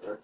Or if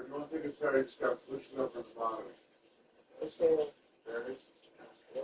you want to take a straight step, push it up on the bottom. There it is. Yeah.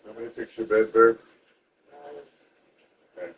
Want me to fix your bed, Bird? Okay.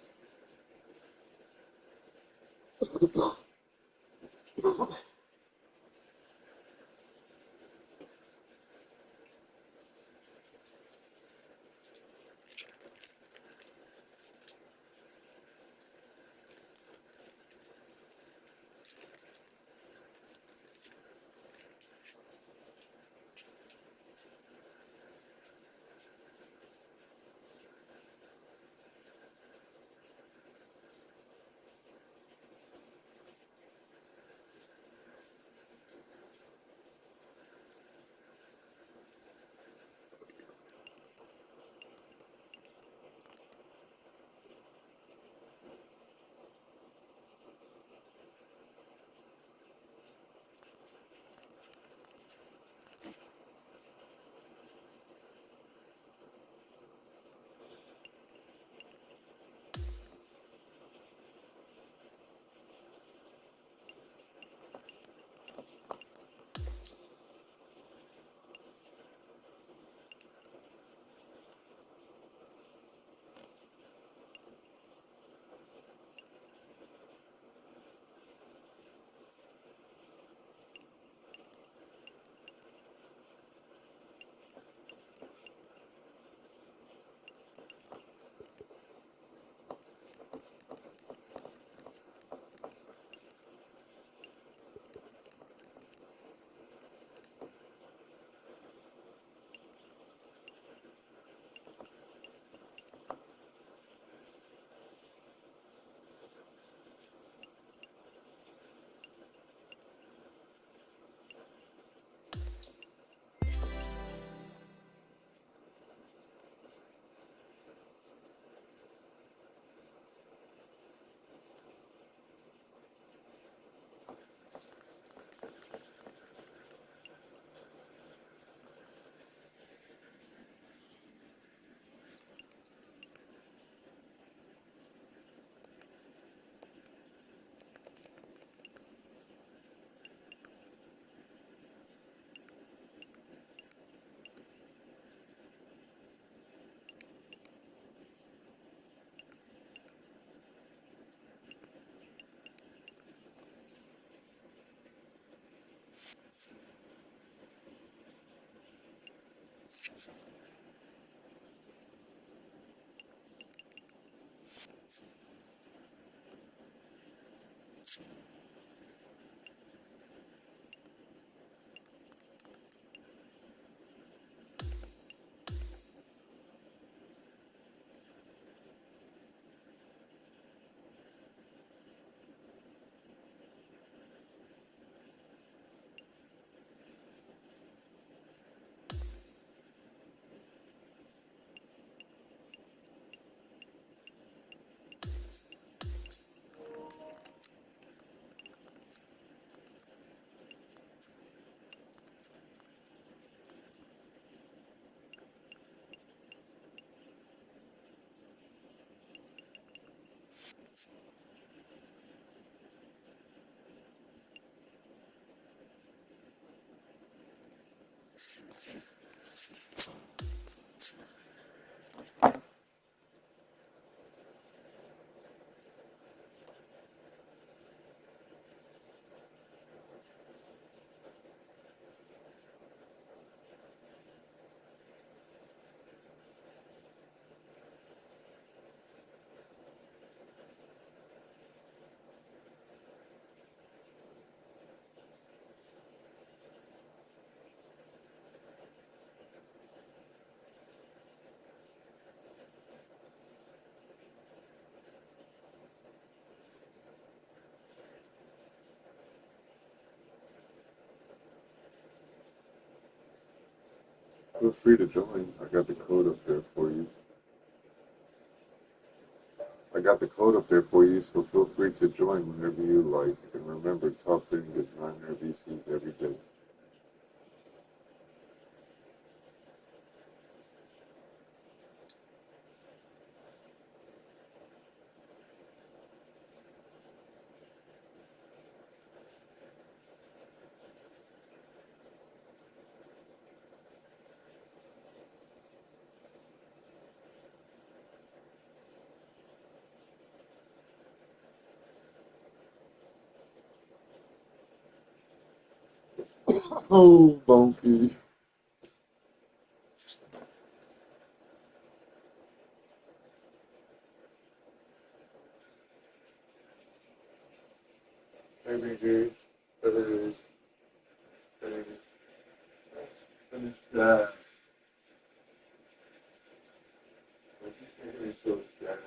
Feel free to join. I got the code up there for you. I got the code up there for you, so feel free to join whenever you like. And remember, Top Thing gets 900 VCs every day. Oh, Bonky. Hey, BG. Finish that. What you think is so sad?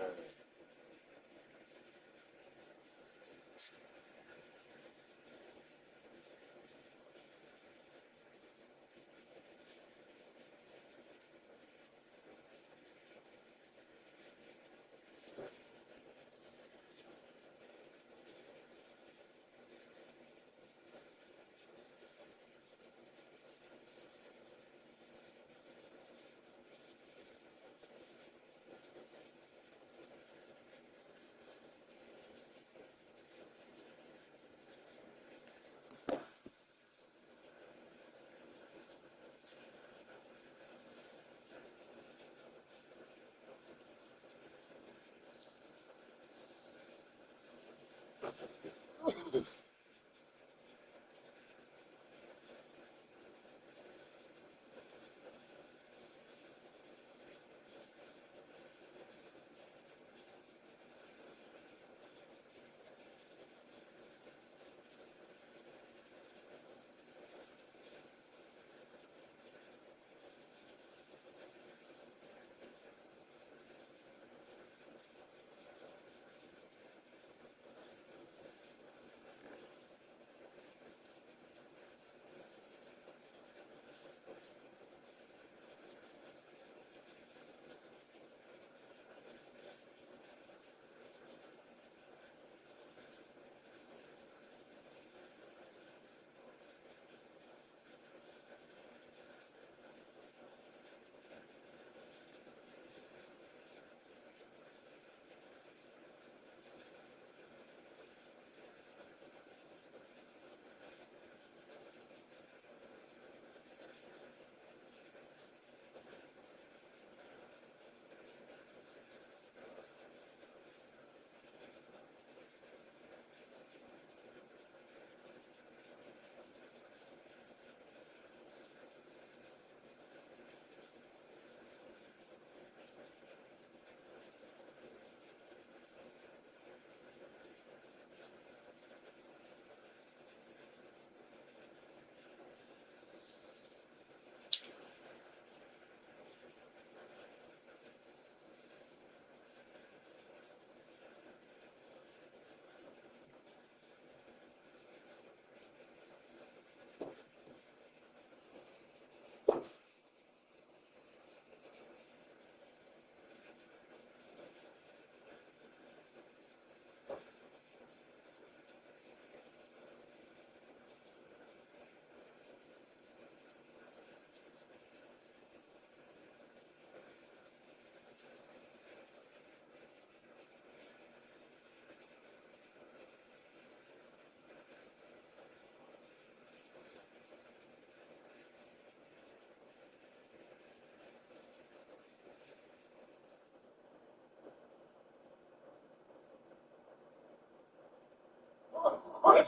Really,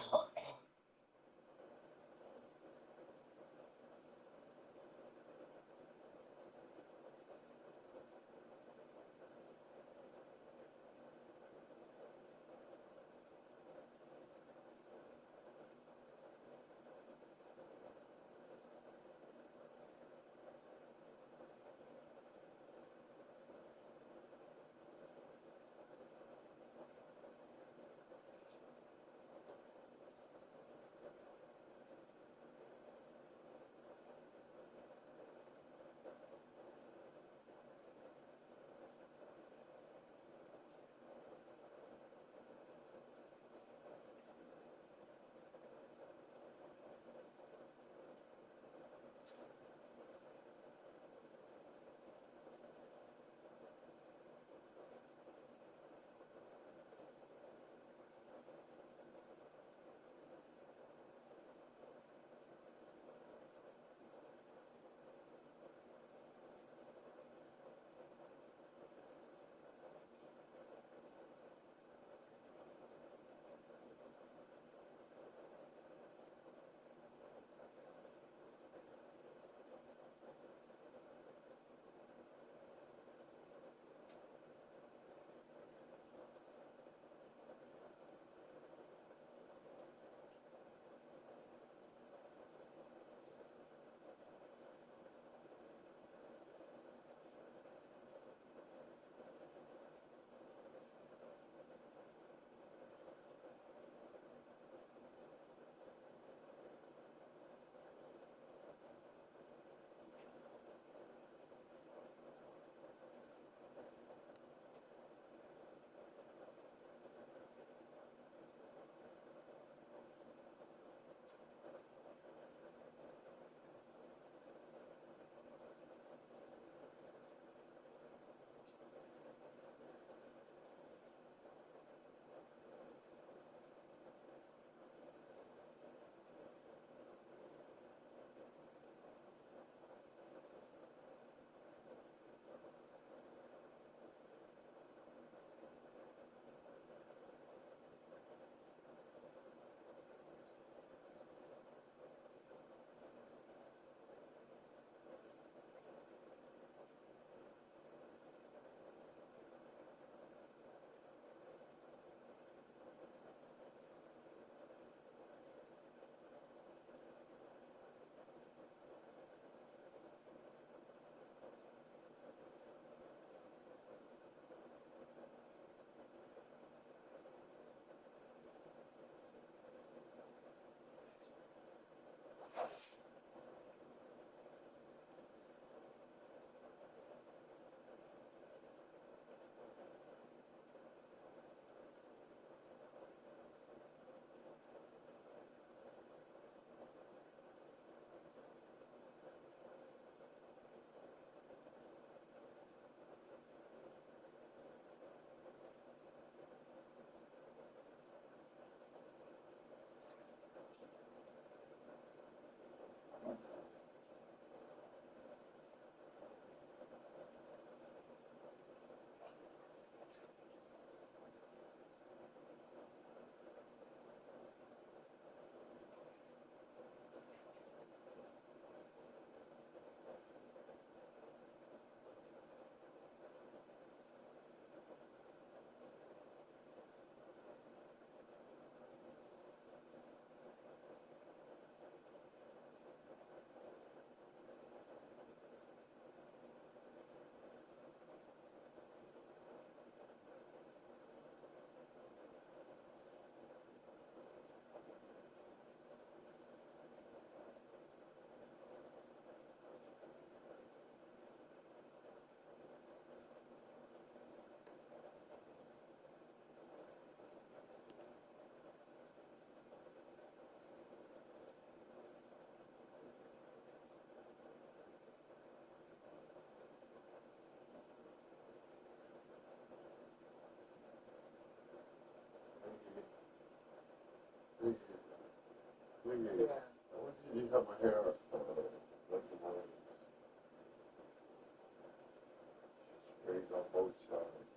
I want you to have my hair like the one straight on both sides.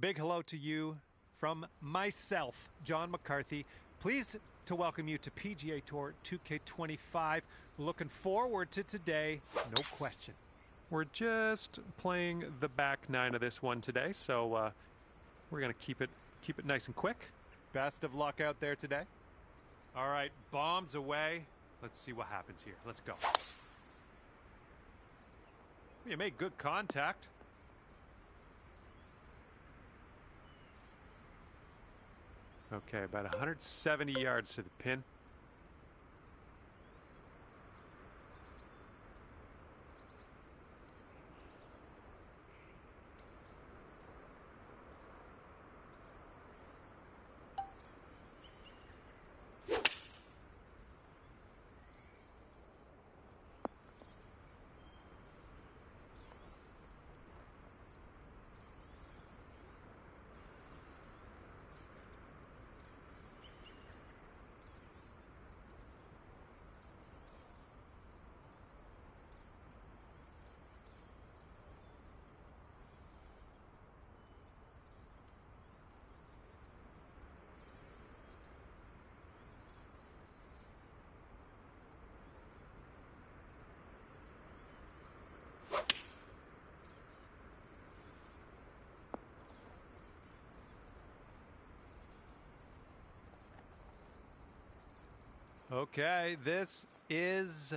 big hello to you from myself, John McCarthy. Pleased to welcome you to PGA Tour 2K25. Looking forward to today, no question. We're just playing the back nine of this one today, so we're going to keep it nice and quick. Best of luck out there today. All right, bombs away. Let's see what happens here. Let's go. You made good contact. Okay, about 170 yards to the pin. Okay, this is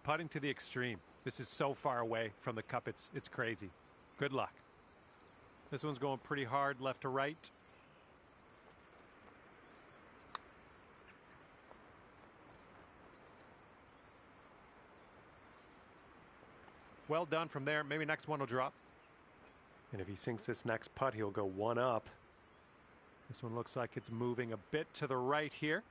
putting to the extreme. This is so far away from the cup, it's crazy. Good luck. This one's going pretty hard left to right. Well done from there. Maybe next one will drop. And if he sinks this next putt, he'll go one up. This one looks like it's moving a bit to the right here.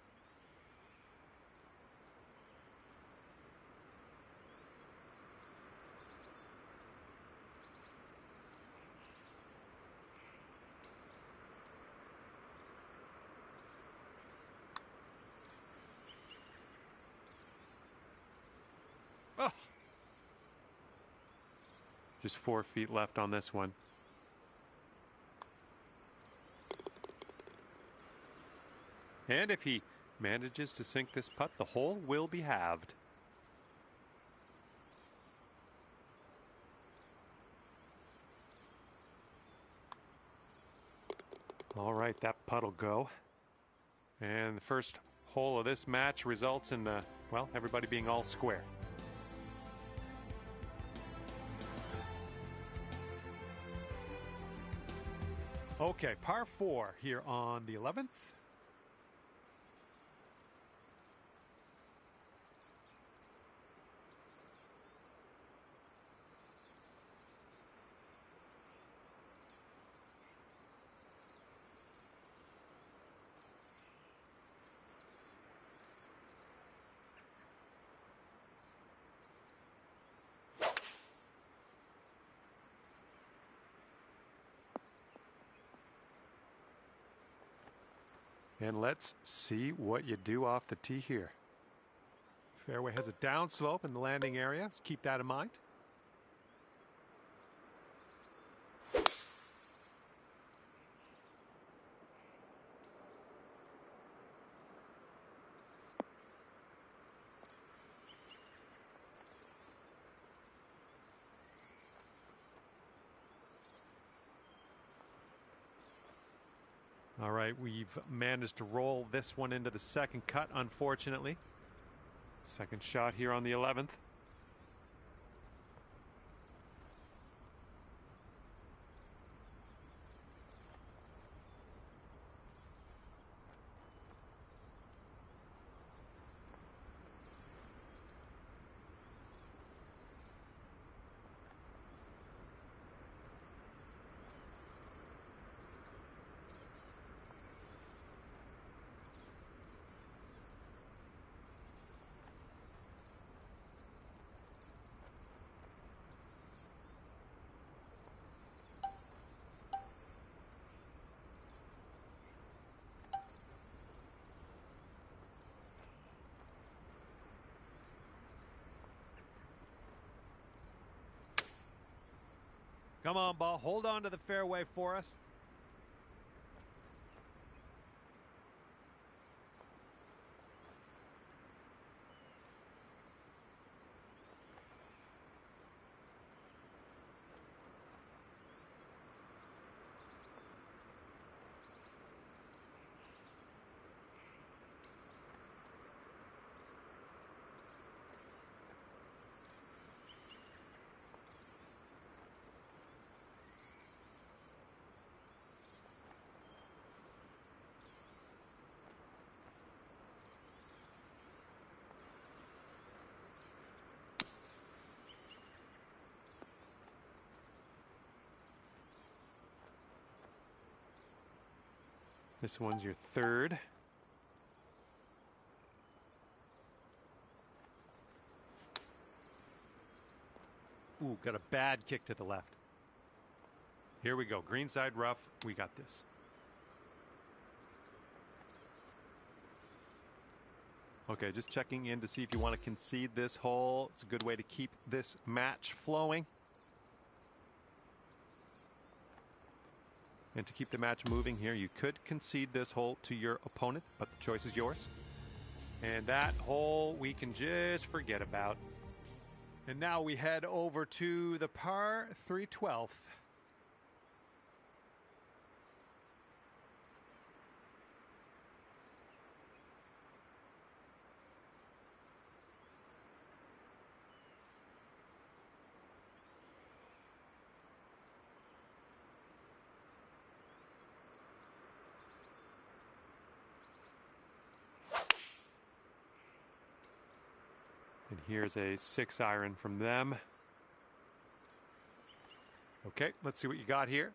Oh. Just 4 feet left on this one. And if he manages to sink this putt, the hole will be halved. All right, that putt will go. And the first hole of this match results in, well, everybody being all square. Okay, par 4 here on the 11th. And let's see what you do off the tee here. Fairway has a downslope in the landing area. Let's keep that in mind. All right, we've managed to roll this one into the second cut, unfortunately. Second shot here on the 11th. Come on, ball. Hold on to the fairway for us. This one's your third. Ooh, got a bad kick to the left. Here we go. Greenside rough. We got this. Okay, just checking in to see if you want to concede this hole. It's a good way to keep this match flowing. And to keep the match moving here, you could concede this hole to your opponent, but the choice is yours. And that hole we can just forget about. And now we head over to the par 3/12. And here's a 6-iron from them. Okay, let's see what you got here.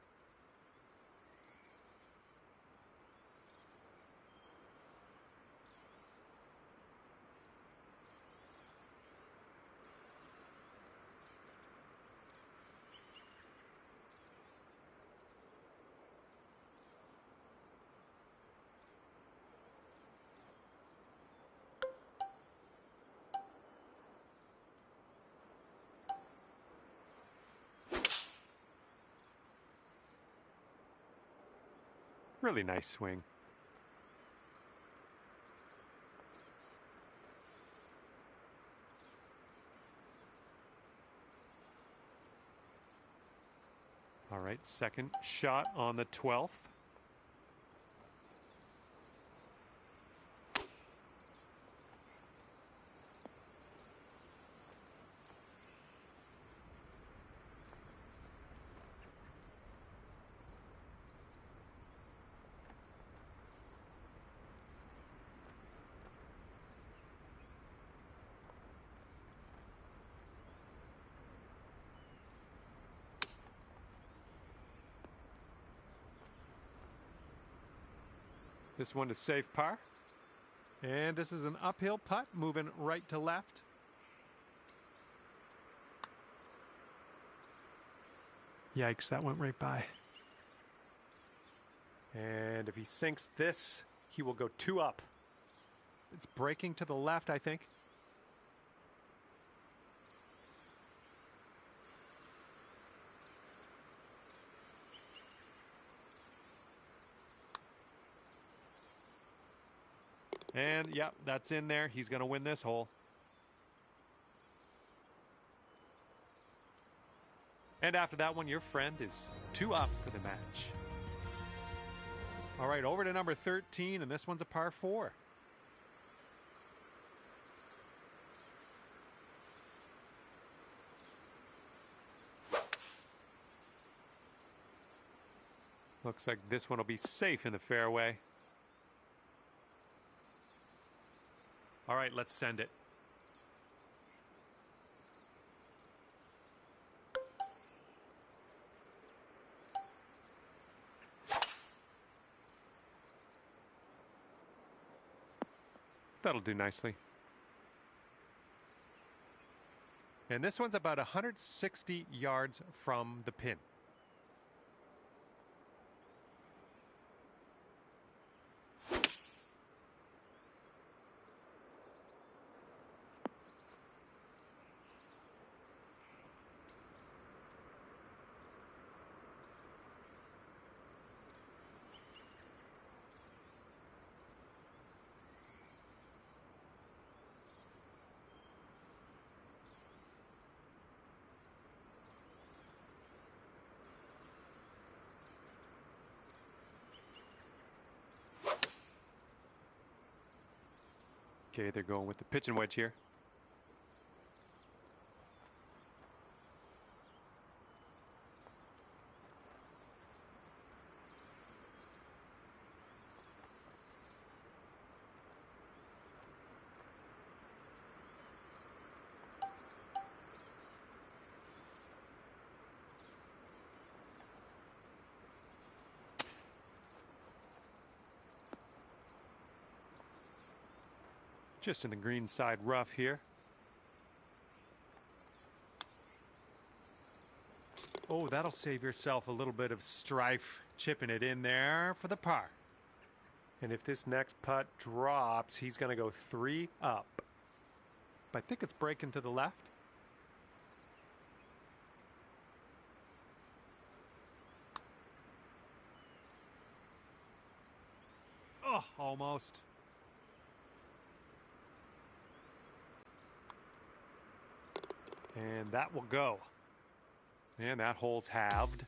Really nice swing. All right, second shot on the 12th. This one is safe par. And this is an uphill putt, moving right to left. Yikes, that went right by. And if he sinks this, he will go 2 up. It's breaking to the left, I think. And, yeah, that's in there. He's going to win this hole. And after that one, your friend is 2 up for the match. All right, over to number 13, and this one's a par 4. Looks like this one will be safe in the fairway. All right, let's send it. That'll do nicely. And this one's about 160 yards from the pin. Okay, they're going with the pitching wedge here. Just in the green side rough here. Oh, that'll save yourself a little bit of strife, chipping it in there for the par. And if this next putt drops, he's going to go 3 up. I think it's breaking to the left. Oh, almost. And that will go. And that hole's halved.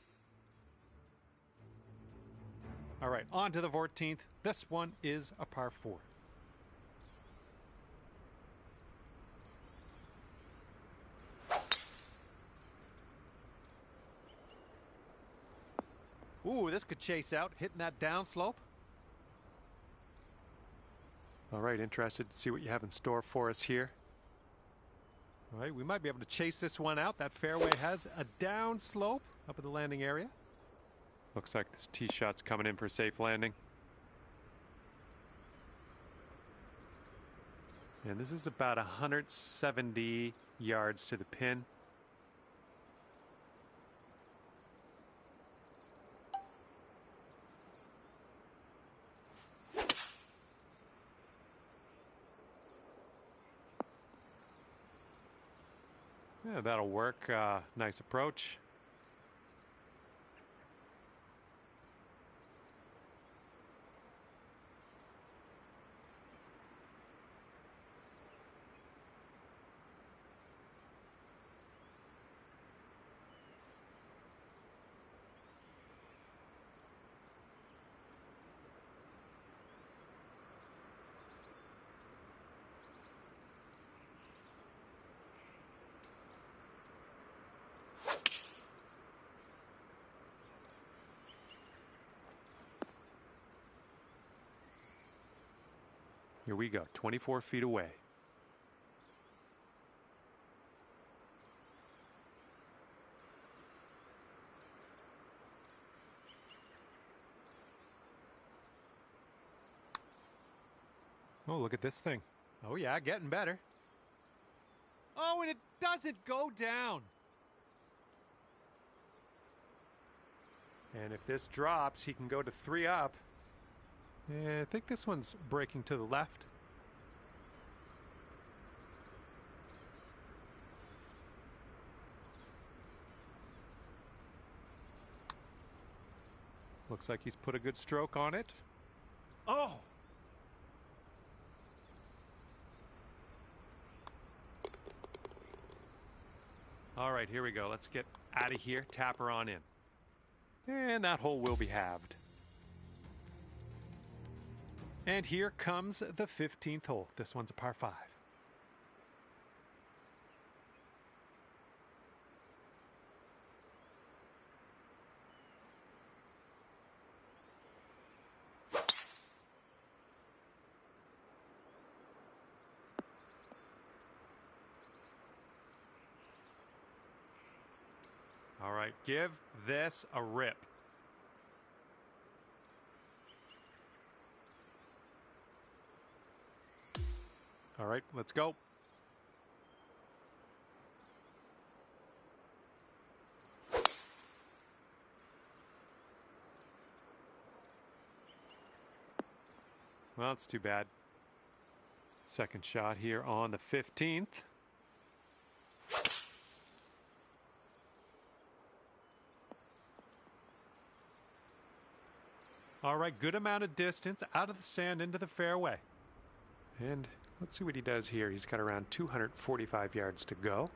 All right, on to the 14th. This one is a par 4. Ooh, this could chase out, hitting that downslope. All right, interested to see what you have in store for us here. All right, we might be able to chase this one out. That fairway has a downslope up at the landing area. Looks like this tee shot's coming in for a safe landing. And this is about 170 yards to the pin. Yeah, that'll work. Nice approach. Here we go, 24 feet away. Oh, look at this thing. Oh, yeah, getting better. Oh, and it doesn't go down. And if this drops, he can go to 3 up. Yeah, I think this one's breaking to the left. Looks like he's put a good stroke on it. Oh! All right, here we go. Let's get out of here. Tap her on in. And that hole will be halved. And here comes the 15th hole. This one's a par 5. All right, give this a rip. All right, let's go. Well, it's too bad. Second shot here on the 15th. All right, good amount of distance out of the sand into the fairway. And let's see what he does here. He's got around 245 yards to go.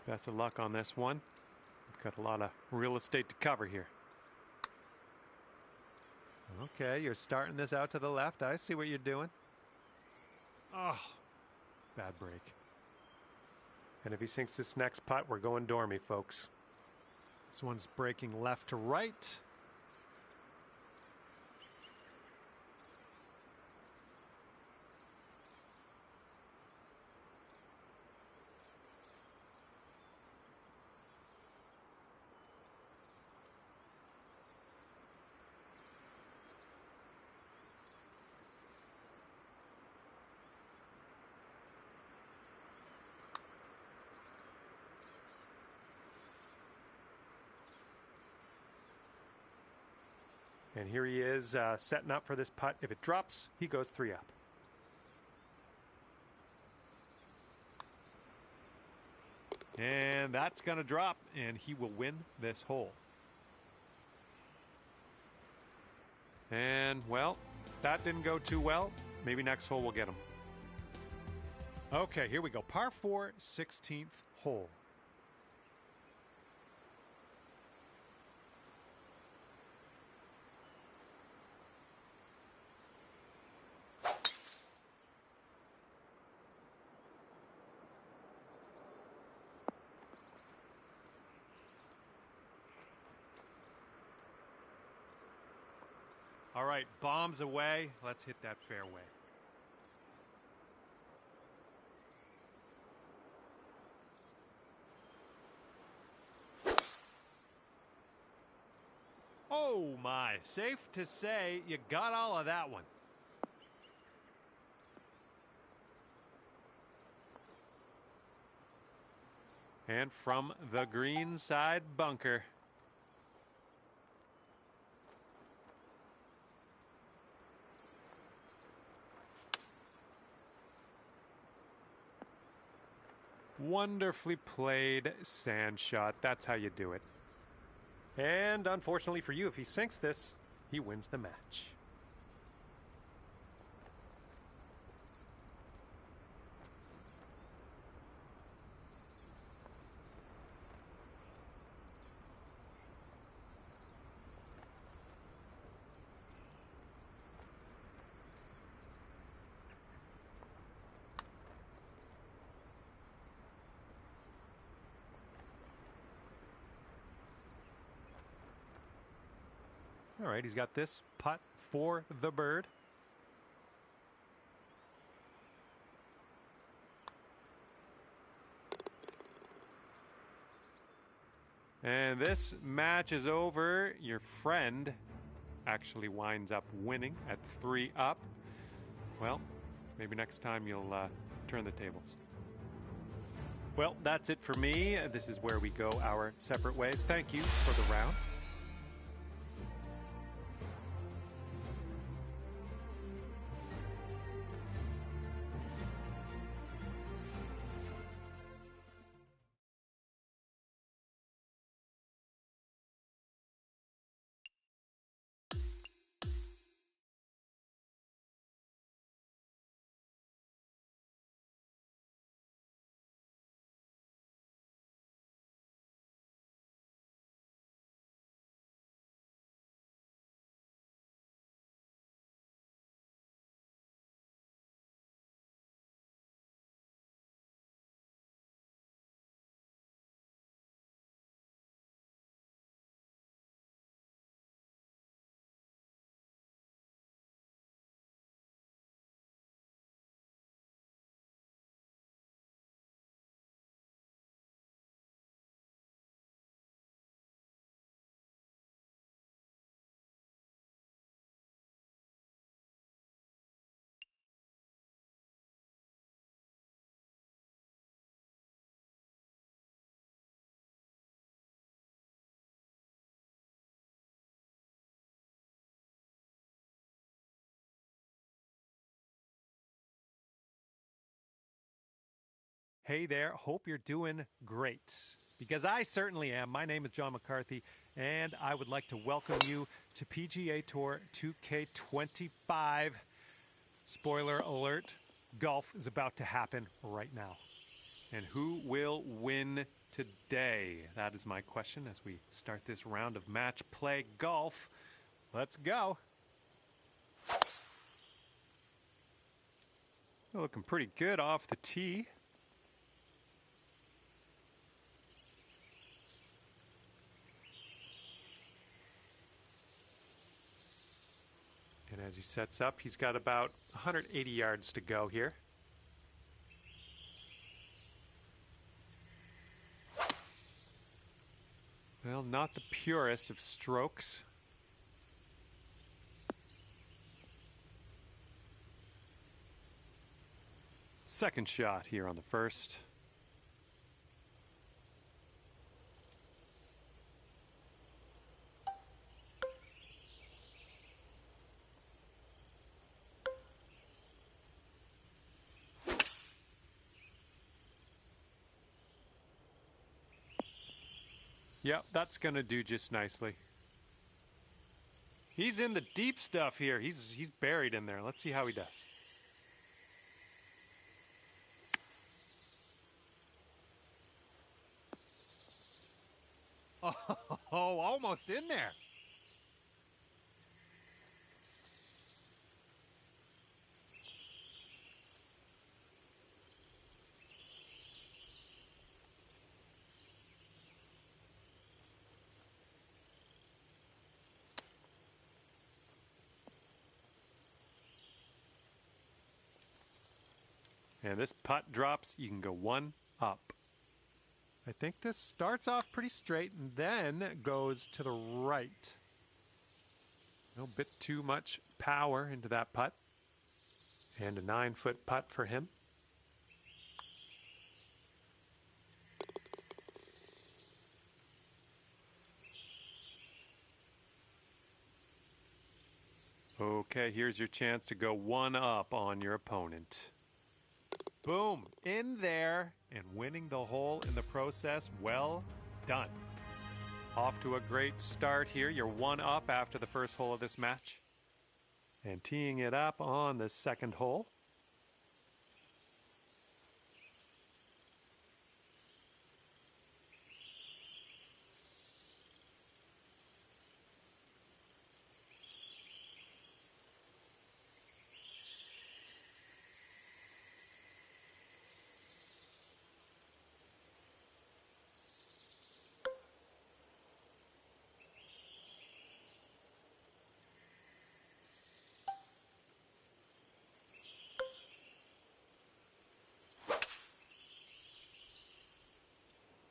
Best of luck on this one. We've got a lot of real estate to cover here. Okay, you're starting this out to the left. I see what you're doing. Oh, bad break. And if he sinks this next putt, we're going dormy, folks. This one's breaking left to right. And here he is setting up for this putt. If it drops, he goes 3 up. And that's going to drop, and he will win this hole. And, well, that didn't go too well. Maybe next hole we'll get him. Okay, here we go. Par 4, 16th hole. All right, bombs away. Let's hit that fairway. Oh my, safe to say you got all of that one. And from the green side bunker. Wonderfully played sand shot. That's how you do it. And unfortunately for you, if he sinks this, he wins the match. All right, he's got this putt for the bird. And this match is over. Your friend actually winds up winning at 3 up. Well, maybe next time you'll turn the tables. Well, that's it for me. This is where we go our separate ways. Thank you for the round. Hey there, hope you're doing great, because I certainly am. My name is John McCarthy, and I would like to welcome you to PGA Tour 2K25. Spoiler alert, golf is about to happen right now. And who will win today? That is my question as we start this round of match play golf. Let's go. Looking pretty good off the tee. And as he sets up, he's got about 180 yards to go here. Well, not the purest of strokes. Second shot here on the first. Yep, that's going to do just nicely. He's in the deep stuff here. He's buried in there. Let's see how he does. Oh, almost in there. And this putt drops, you can go one up. I think this starts off pretty straight and then goes to the right. A bit too much power into that putt. And a 9-foot putt for him. Okay, here's your chance to go one up on your opponent. Boom, in there and winning the hole in the process. Well done. Off to a great start here. You're one up after the first hole of this match. And teeing it up on the second hole.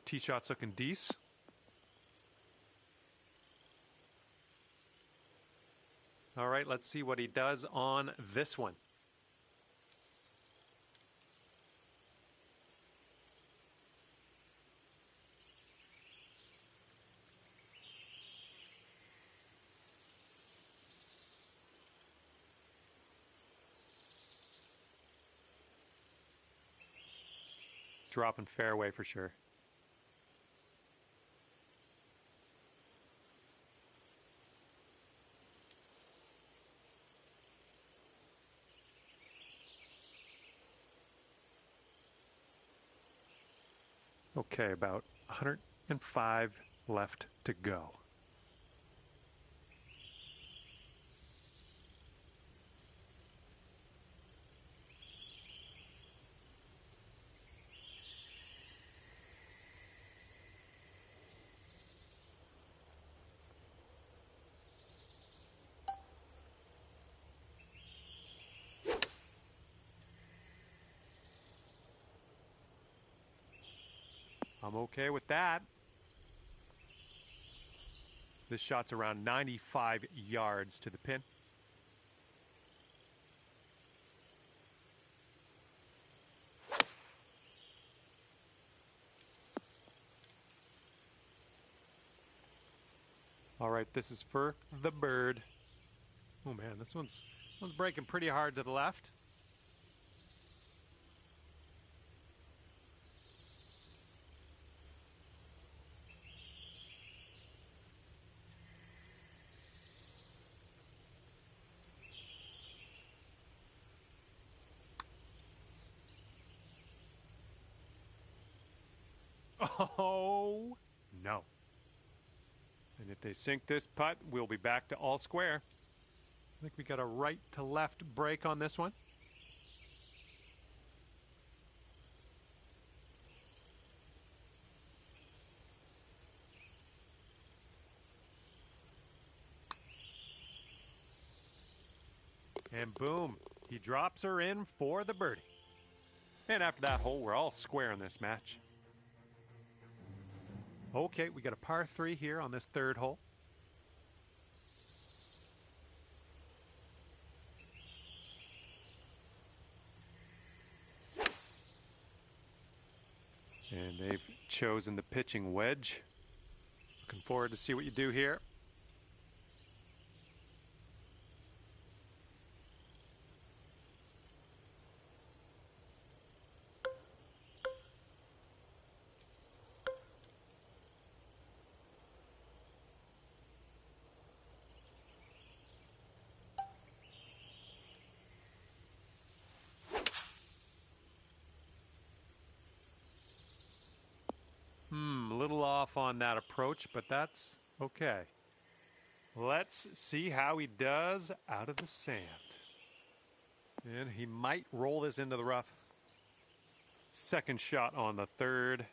Tee shot's looking decent. All right, let's see what he does on this one. Dropping fairway for sure. Okay, about 105 left to go. I'm okay with that. This shot's around 95 yards to the pin. All right, this is for the bird. Oh man, this one's breaking pretty hard to the left. Oh, no. And if they sink this putt, we'll be back to all square. I think we got a right to left break on this one. And boom, he drops her in for the birdie. And after that hole, we're all square in this match. Okay, we got a par 3 here on this third hole. And they've chosen the pitching wedge. Looking forward to see what you do here. A little off on that approach, but that's okay. Let's see how he does out of the sand. And he might roll this into the rough. Second shot on the third.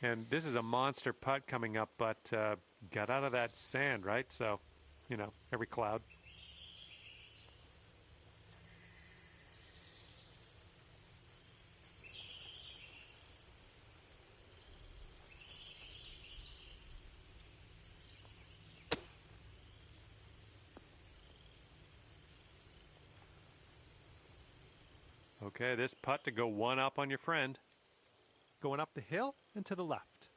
And this is a monster putt coming up, but got out of that sand, right? So, you know, every cloud. Okay, this putt to go one up on your friend. Going up the hill and to the left.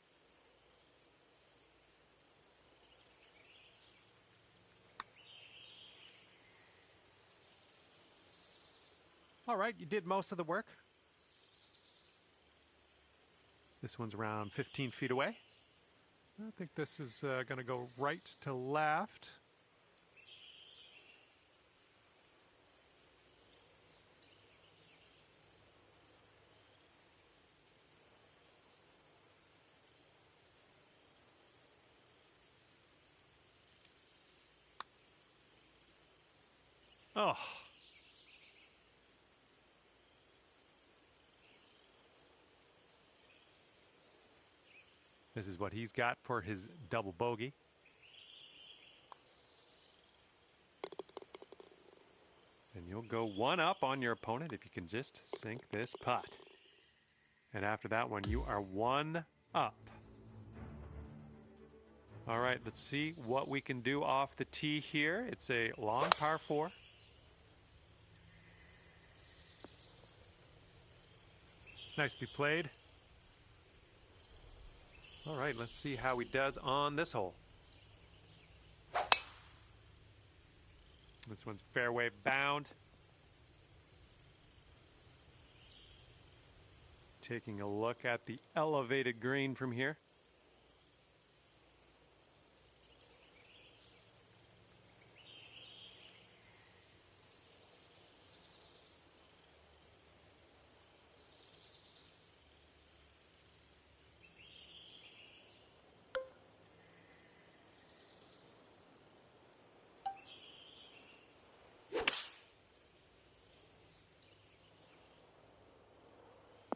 All right, you did most of the work. This one's around 15 feet away. I think this is going to go right to left. Oh. This is what he's got for his double bogey. And you'll go one up on your opponent if you can just sink this putt. And after that one, you are one up. All right, let's see what we can do off the tee here. It's a long par 4. Nicely played. All right, let's see how he does on this hole. This one's fairway bound. Taking a look at the elevated green from here.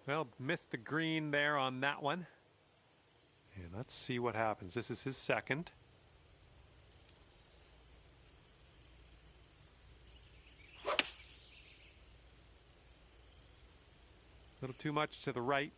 Well, missed the green there on that one. And let's see what happens. This is his second. A little too much to the right.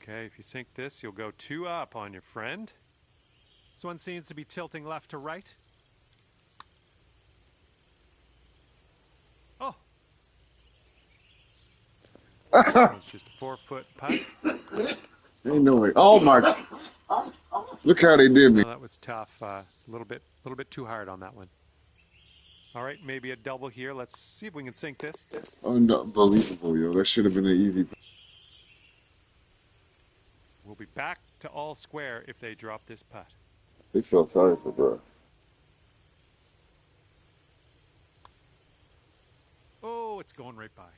Okay, if you sink this, you'll go 2 up on your friend. This one seems to be tilting left to right. Oh! It's just a 4-foot putt. Ain't no way. Oh my! Look how they did me. No, that was tough. It's a little bit too hard on that one. All right, maybe a double here. Let's see if we can sink this. Unbelievable, yo. That should have been an easy. We'll be back to all square if they drop this putt. They felt sorry for bro. Oh, it's going right by.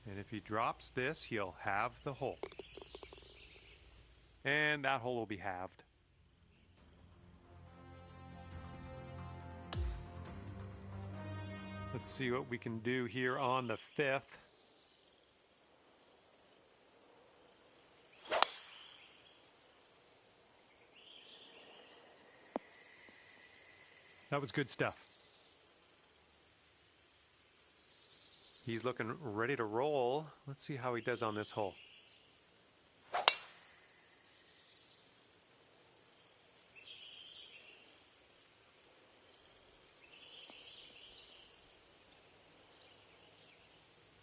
And if he drops this, he'll have the hole. And that hole will be halved. Let's see what we can do here on the 5th. That was good stuff. He's looking ready to roll. Let's see how he does on this hole.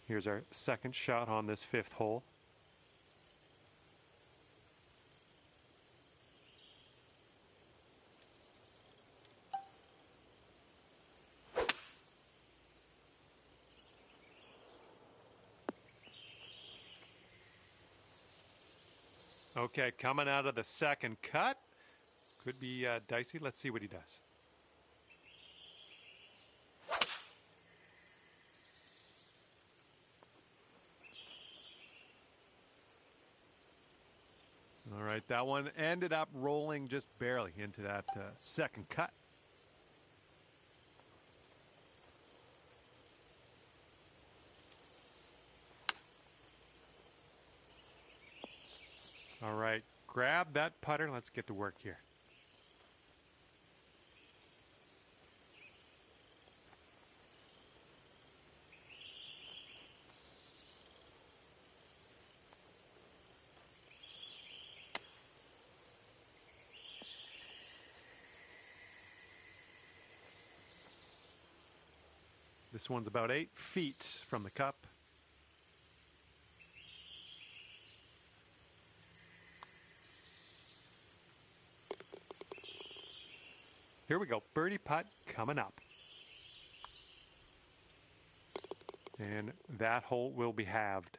Here's our second shot on this 5th hole. Okay, coming out of the second cut. Could be dicey. Let's see what he does. All right, that one ended up rolling just barely into that second cut. All right, grab that putter. Let's get to work here. This one's about 8 feet from the cup. Here we go. Birdie putt coming up. And that hole will be halved.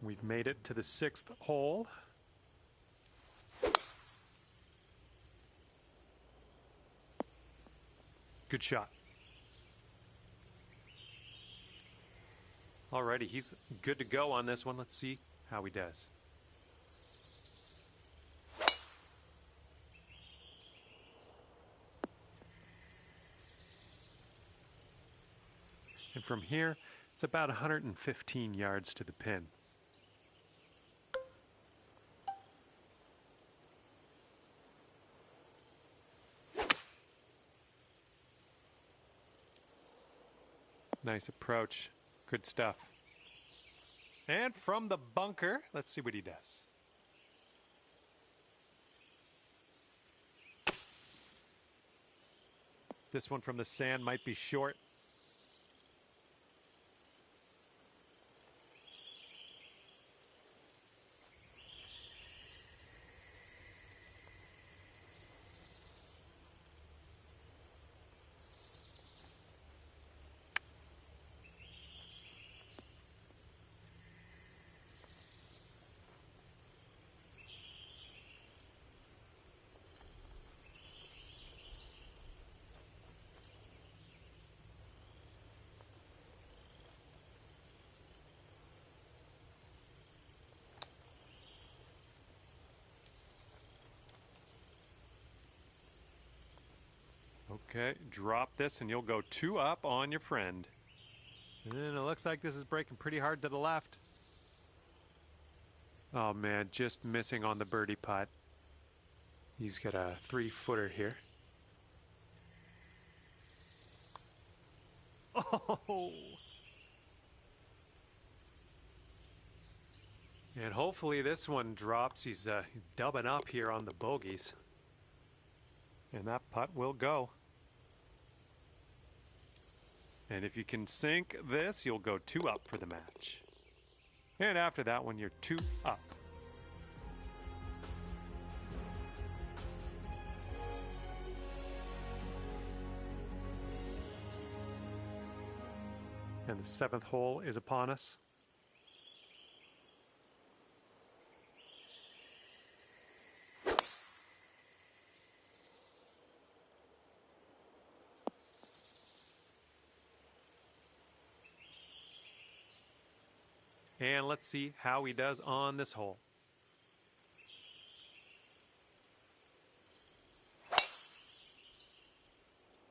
We've made it to the 6th hole. Good shot. Alrighty, he's good to go on this one. Let's see how he does. And from here, it's about 115 yards to the pin. Nice approach. Good stuff. And from the bunker, let's see what he does. This one from the sand might be short. Okay, drop this and you'll go 2 up on your friend. And it looks like this is breaking pretty hard to the left. Oh man, just missing on the birdie putt. He's got a 3-footer here. Oh! And hopefully this one drops. He's dubbing up here on the bogeys. And that putt will go. And if you can sink this, you'll go 2 up for the match. And after that one, you're 2 up. And the 7th hole is upon us. And let's see how he does on this hole.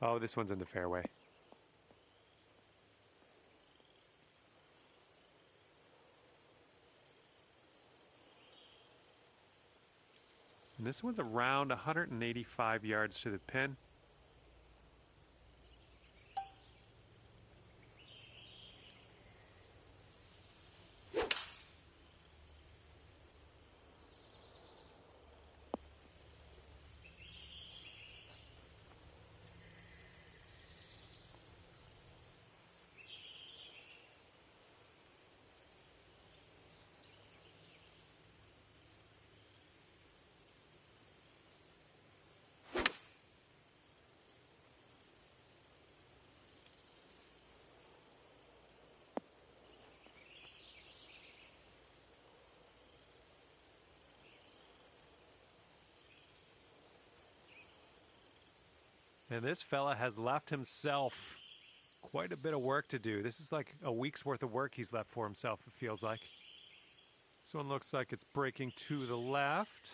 Oh, this one's in the fairway. And this one's around 185 yards to the pin. And this fella has left himself quite a bit of work to do. This is like a week's worth of work he's left for himself, it feels like. This one looks like it's breaking to the left.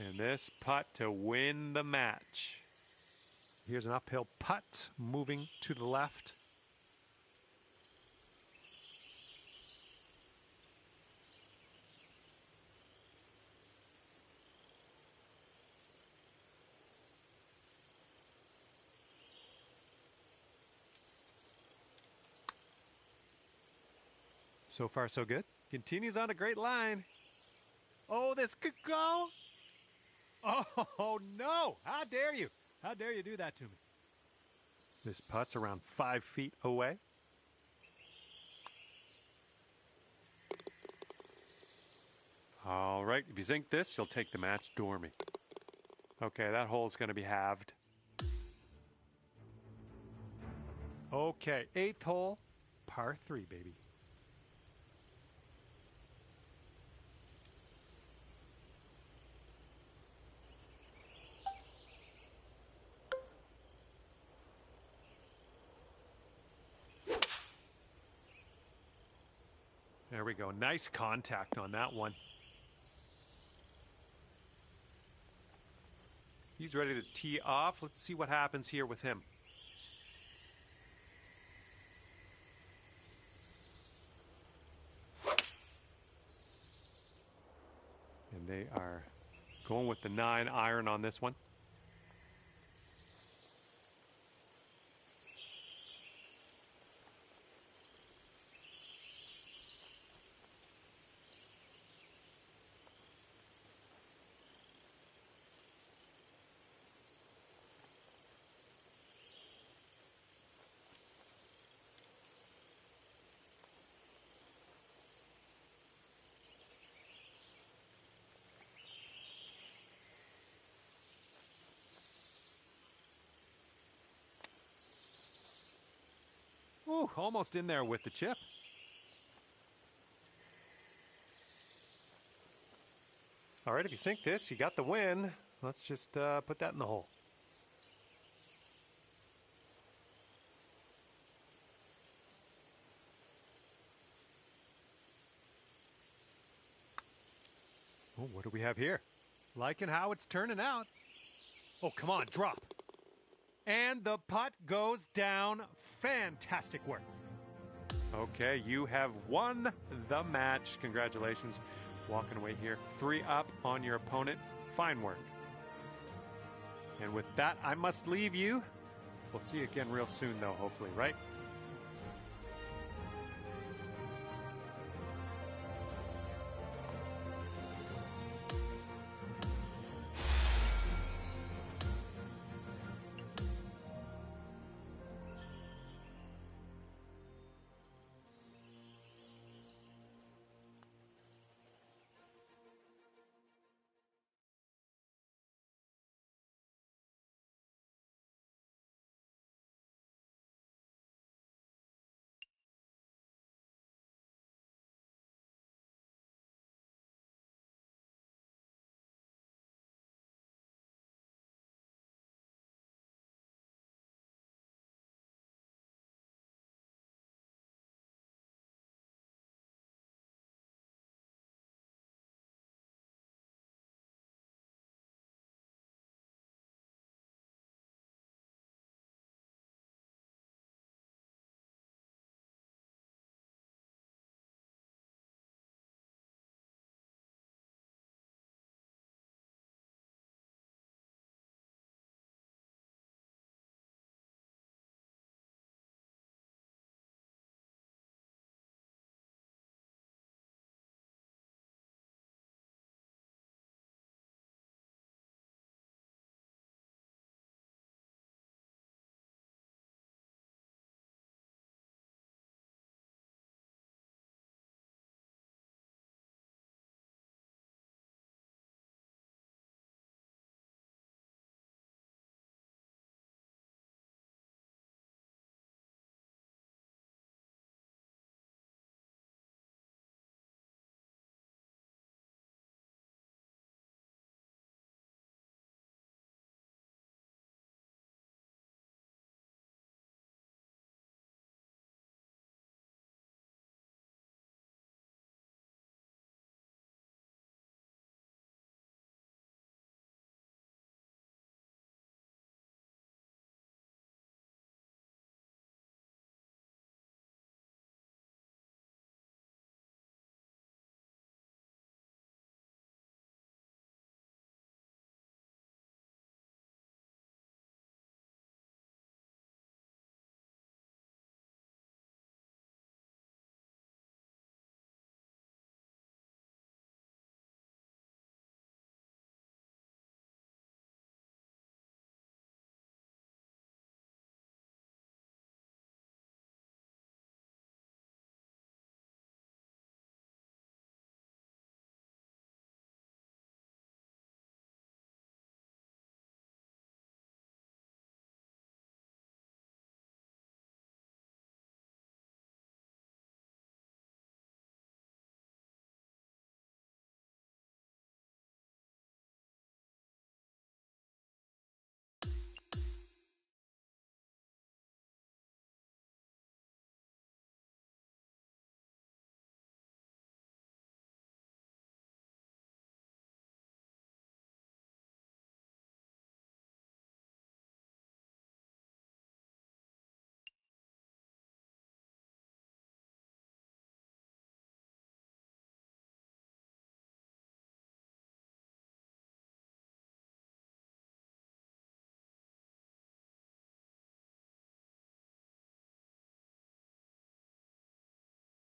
And this putt to win the match. Here's an uphill putt moving to the left. So far, so good. Continues on a great line. Oh, this could go. Oh, no. How dare you? How dare you do that to me? This putt's around 5 feet away. All right. If you sink this, you'll take the match dormy. Okay, that hole's going to be halved. Okay, 8th hole, par 3, baby. There we go. Nice contact on that one. He's ready to tee off. Let's see what happens here with him. And they are going with the 9 iron on this one. Ooh, almost in there with the chip. All right, if you sink this, you got the win. Let's just put that in the hole. Oh, what do we have here? Liking how it's turning out. Oh, come on, drop. And the putt goes down. Fantastic work. Okay, you have won the match. Congratulations. Walking away here 3 up on your opponent. Fine work. And with that, I must leave you. We'll see you again real soon, though, hopefully, right?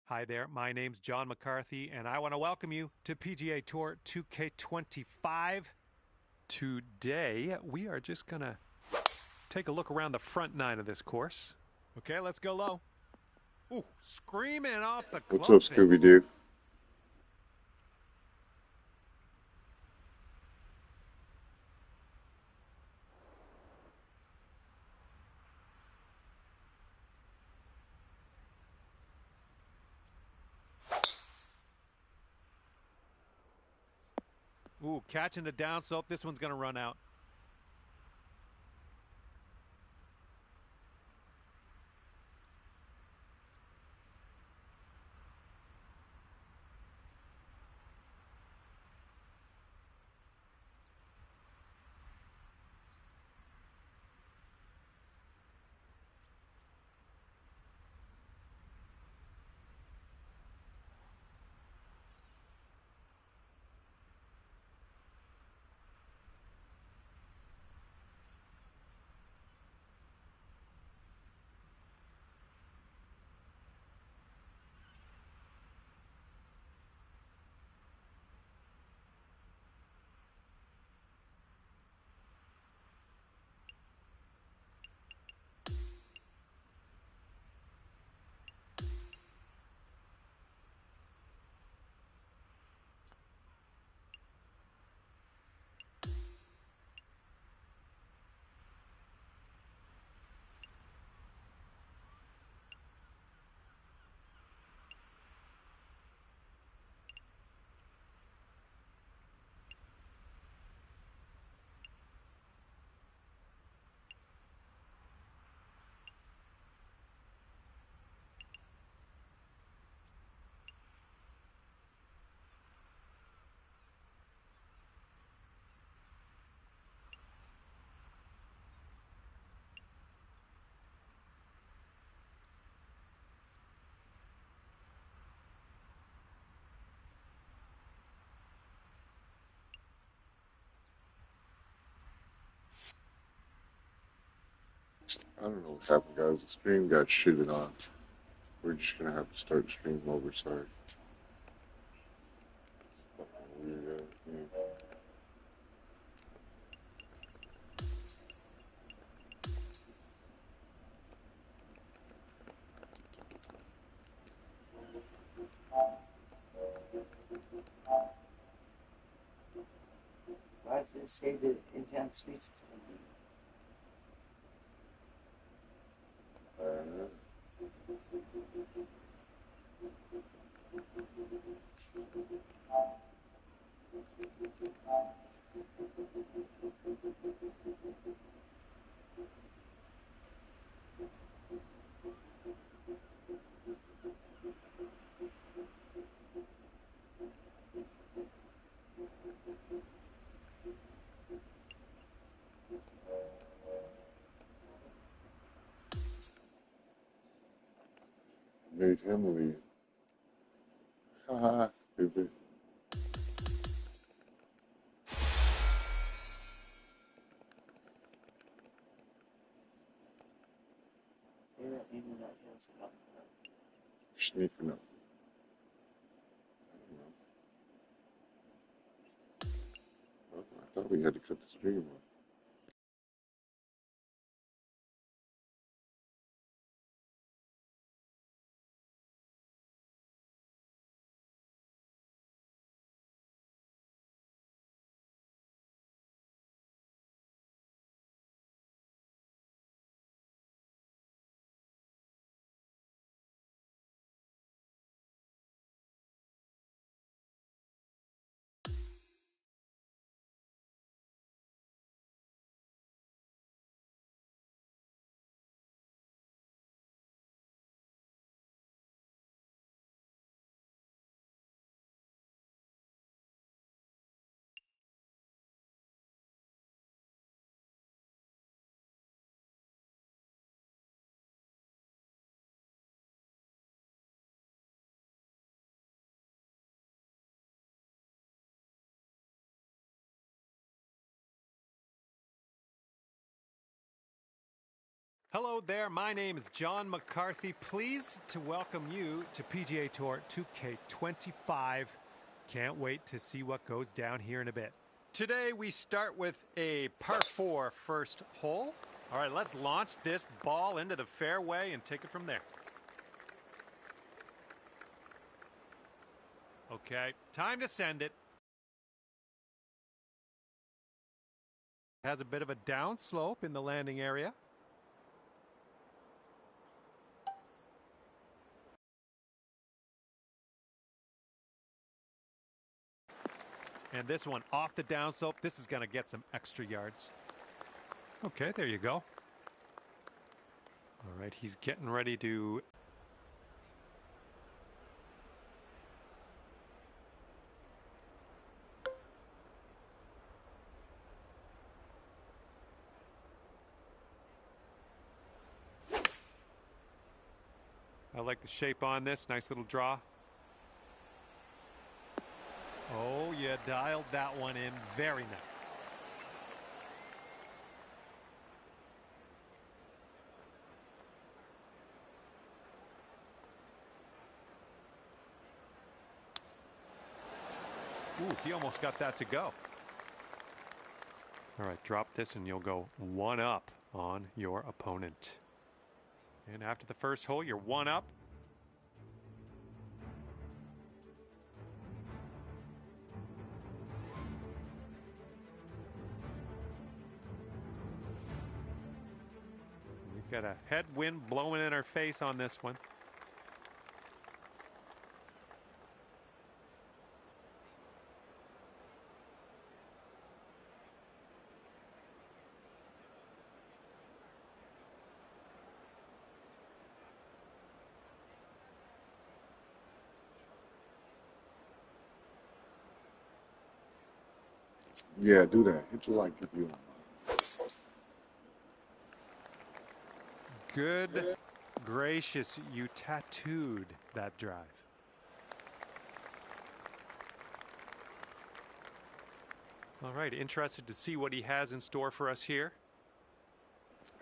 Hi there, my name's John McCarthy, and I want to welcome you to PGA Tour 2K25. Today, we are just going to take a look around the front nine of this course. Okay, let's go low. Ooh, screaming off the club What's up, Scooby-Doo? Ooh, catching the downslope. This one's going to run out. I don't know what happened, guys. The stream got shitted on. We're just gonna have to start the stream over. Sorry. Fucking weird ass thing. Why does it say that in-town speech? Made him leave. Haha, stupid. Say that maybe not else enough. Sneaking up. I thought we had to cut the stream off. Hello there, my name is John McCarthy. Pleased to welcome you to PGA Tour 2K25. Can't wait to see what goes down here in a bit. Today we start with a par 4 first hole. All right, let's launch this ball into the fairway and take it from there. Okay, time to send it. Has a bit of a downslope in the landing area. And this one off the downslope. This is going to get some extra yards. Okay, there you go. All right, he's getting ready to... I like the shape on this. Nice little draw. Oh, you dialed that one in. Very nice. Ooh, he almost got that to go. All right, drop this and you'll go one up on your opponent. And after the first hole, you're one up. We've got a headwind blowing in our face on this one. Yeah, do that. Hit your like if you want. Good gracious, you tattooed that drive. All right, interested to see what he has in store for us here.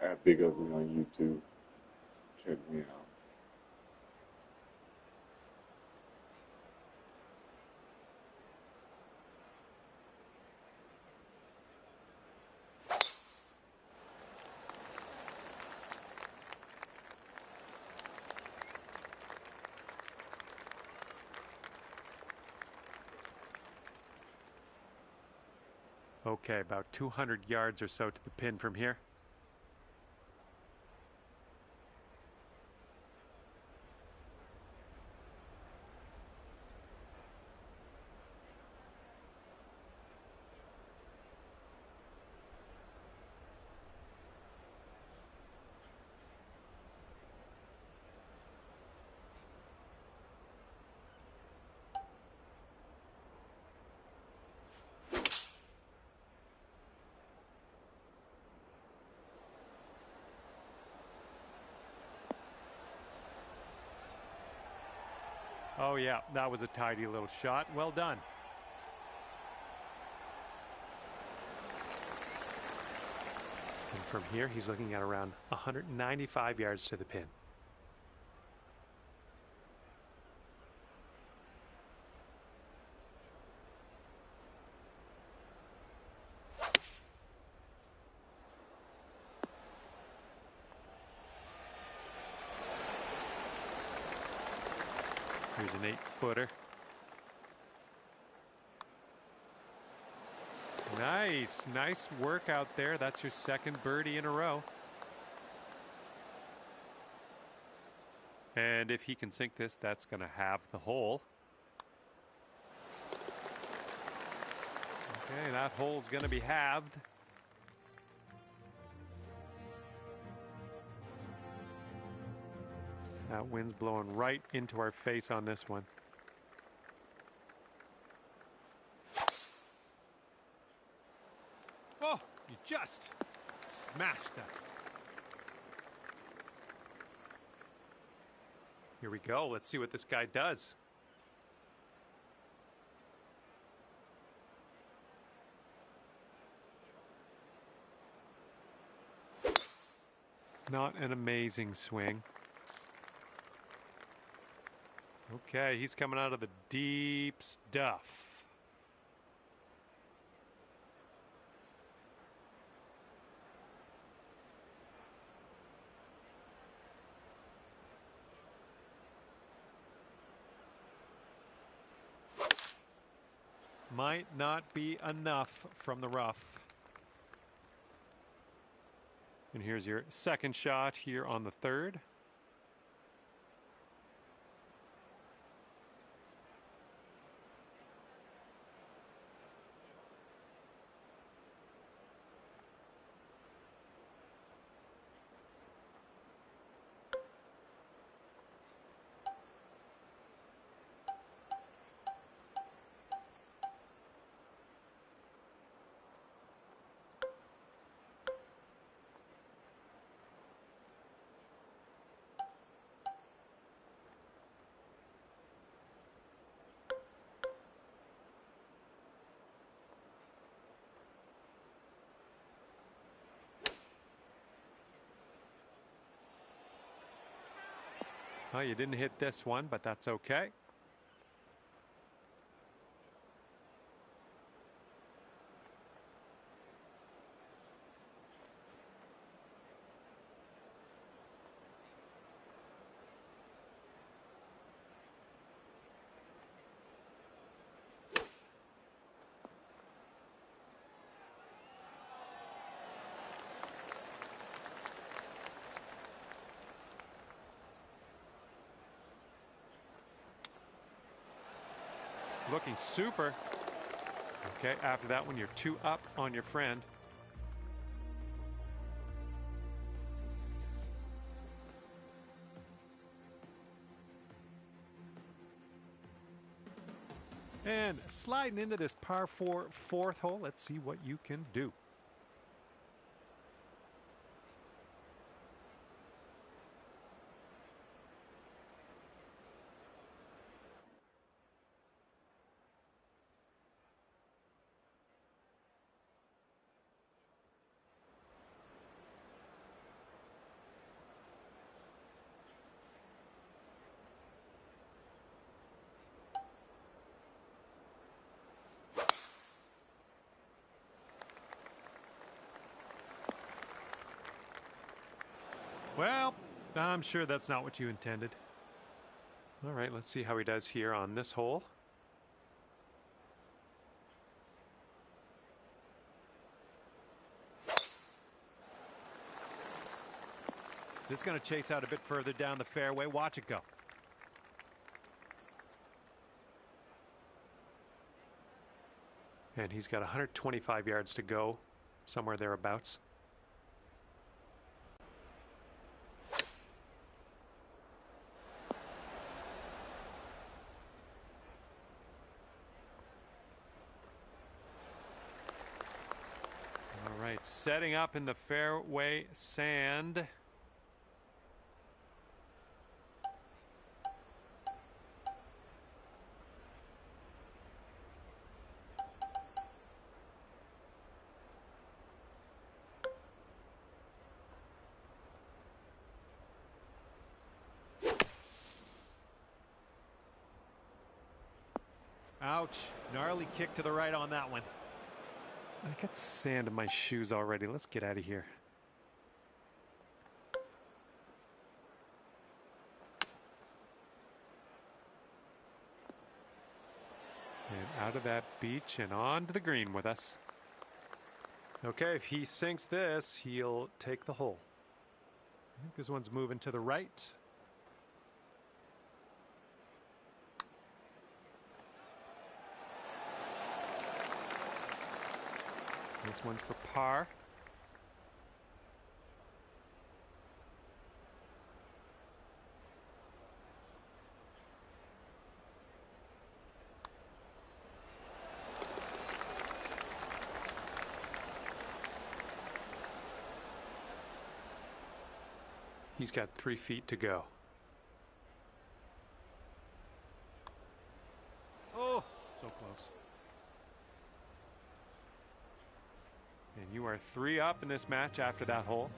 at Big Ugly on YouTube. Check me out. Okay, about 200 yards or so to the pin from here. Oh yeah, that was a tidy little shot. Well done. And from here, he's looking at around 195 yards to the pin. Here's an 8-footer. Nice work out there. That's your second birdie in a row. And if he can sink this, that's going to have the hole. Okay, that hole's going to be halved. That wind's blowing right into our face on this one. Oh, you just smashed that. Here we go. Let's see what this guy does. Not an amazing swing. Okay, he's coming out of the deep stuff. Might not be enough from the rough. And here's your second shot here on the third. Oh, you didn't hit this one, but that's okay. Looking super. Okay, after that one, you're 2 up on your friend. And sliding into this par 4 fourth hole, let's see what you can do. Well, I'm sure that's not what you intended. All right, let's see how he does here on this hole. This is going to chase out a bit further down the fairway. Watch it go. And he's got 125 yards to go, somewhere thereabouts. All right, setting up in the fairway sand. Ouch. Gnarly kick to the right on that one. I got sand in my shoes already. Let's get out of here. And out of that beach and onto the green with us. Okay, if he sinks this, he'll take the hole. I think this one's moving to the right. This one's for par. He's got 3 feet to go. Oh, so close. And you are 3 up in this match after that hole.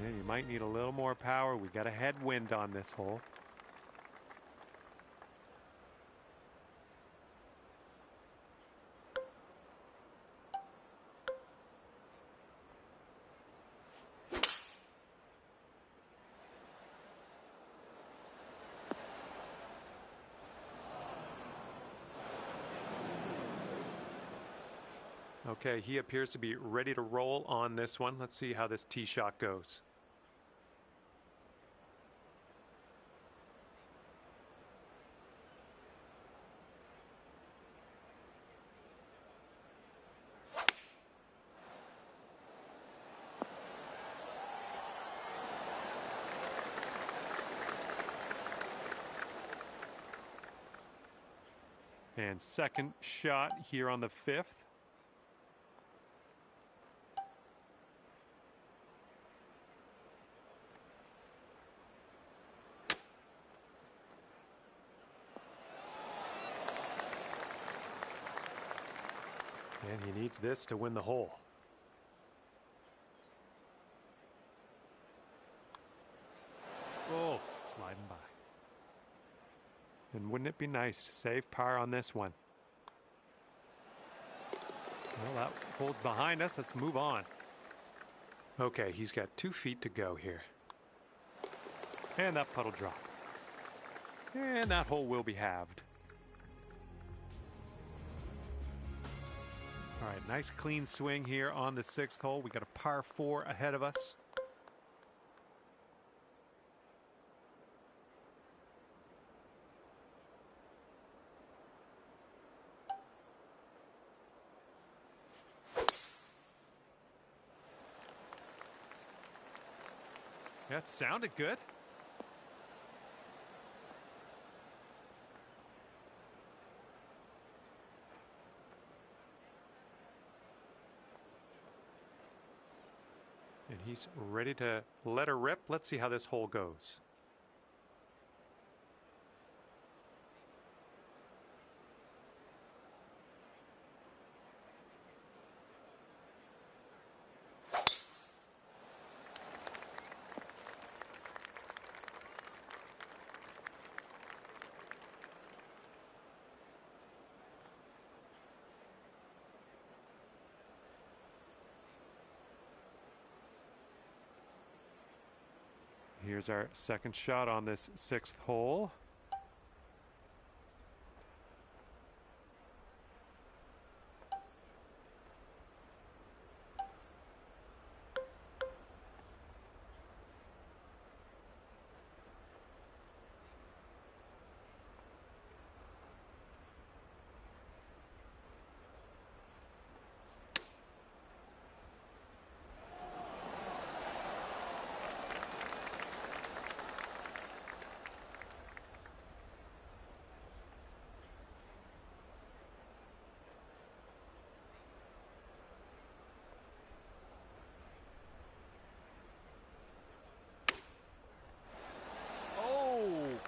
Yeah, you might need a little more power. We got a headwind on this hole. Okay, he appears to be ready to roll on this one. Let's see how this tee shot goes. And second shot here on the 5th. And he needs this to win the hole. Oh, sliding by. And wouldn't it be nice to save par on this one? Well, that hole's behind us. Let's move on. Okay, he's got 2 feet to go here. And that puddle drop. And that hole will be halved. All right, nice clean swing here on the 6th hole. We got a par 4 ahead of us. That sounded good. And he's ready to let her rip. Let's see how this hole goes. Here's our second shot on this 6th hole.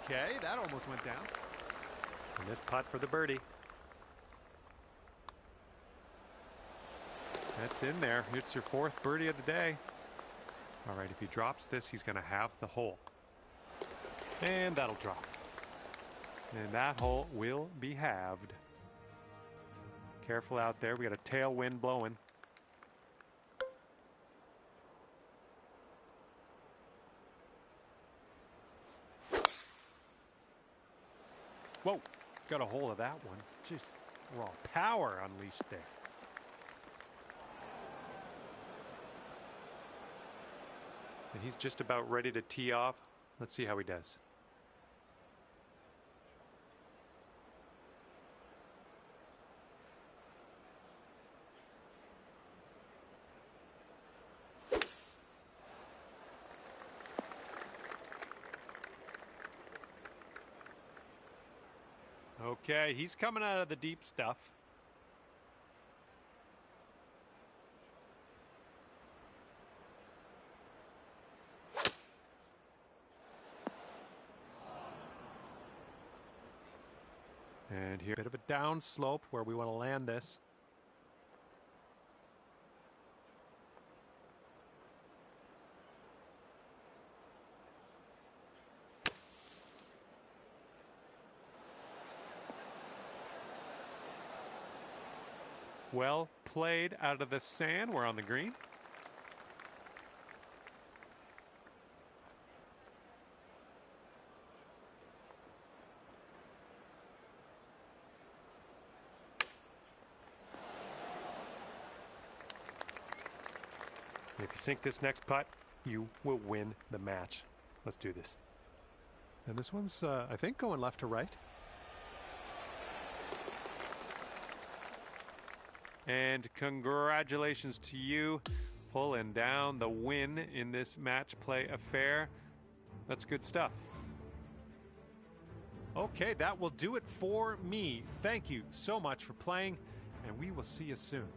Okay, that almost went down. And this putt for the birdie. That's in there. It's your 4th birdie of the day. All right, if he drops this, he's going to have the hole. And that'll drop. And that hole will be halved. Careful out there. We got a tailwind blowing. Whoa, got a hold of that one. Just raw power unleashed there. And he's just about ready to tee off. Let's see how he does. Okay, he's coming out of the deep stuff. And here, a bit of a down slope where we want to land this. Well played out of the sand. We're on the green. If you sink this next putt, you will win the match. Let's do this. And this one's, I think, going left to right. And congratulations to you, pulling down the win in this match play affair. That's good stuff. Okay, that will do it for me. Thank you so much for playing, and we will see you soon.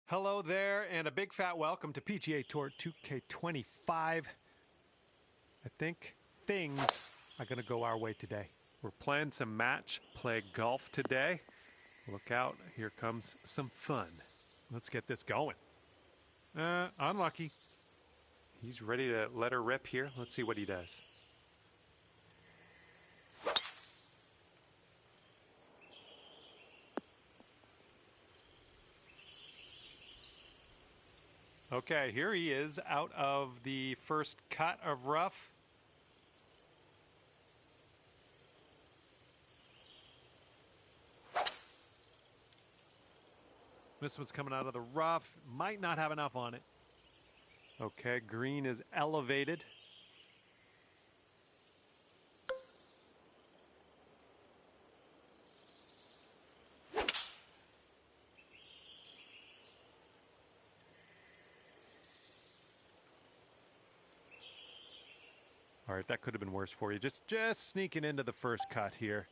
Hello there, and a big fat welcome to PGA Tour 2K25. I think things are going to go our way today. We're playing some match play golf today. Look out, here comes some fun. Let's get this going. Unlucky. He's ready to let her rip here. Let's see what he does. Okay, here he is out of the first cut of rough. This one's coming out of the rough. Might not have enough on it. Okay, green is elevated. All right, that could have been worse for you. Just sneaking into the first cut here.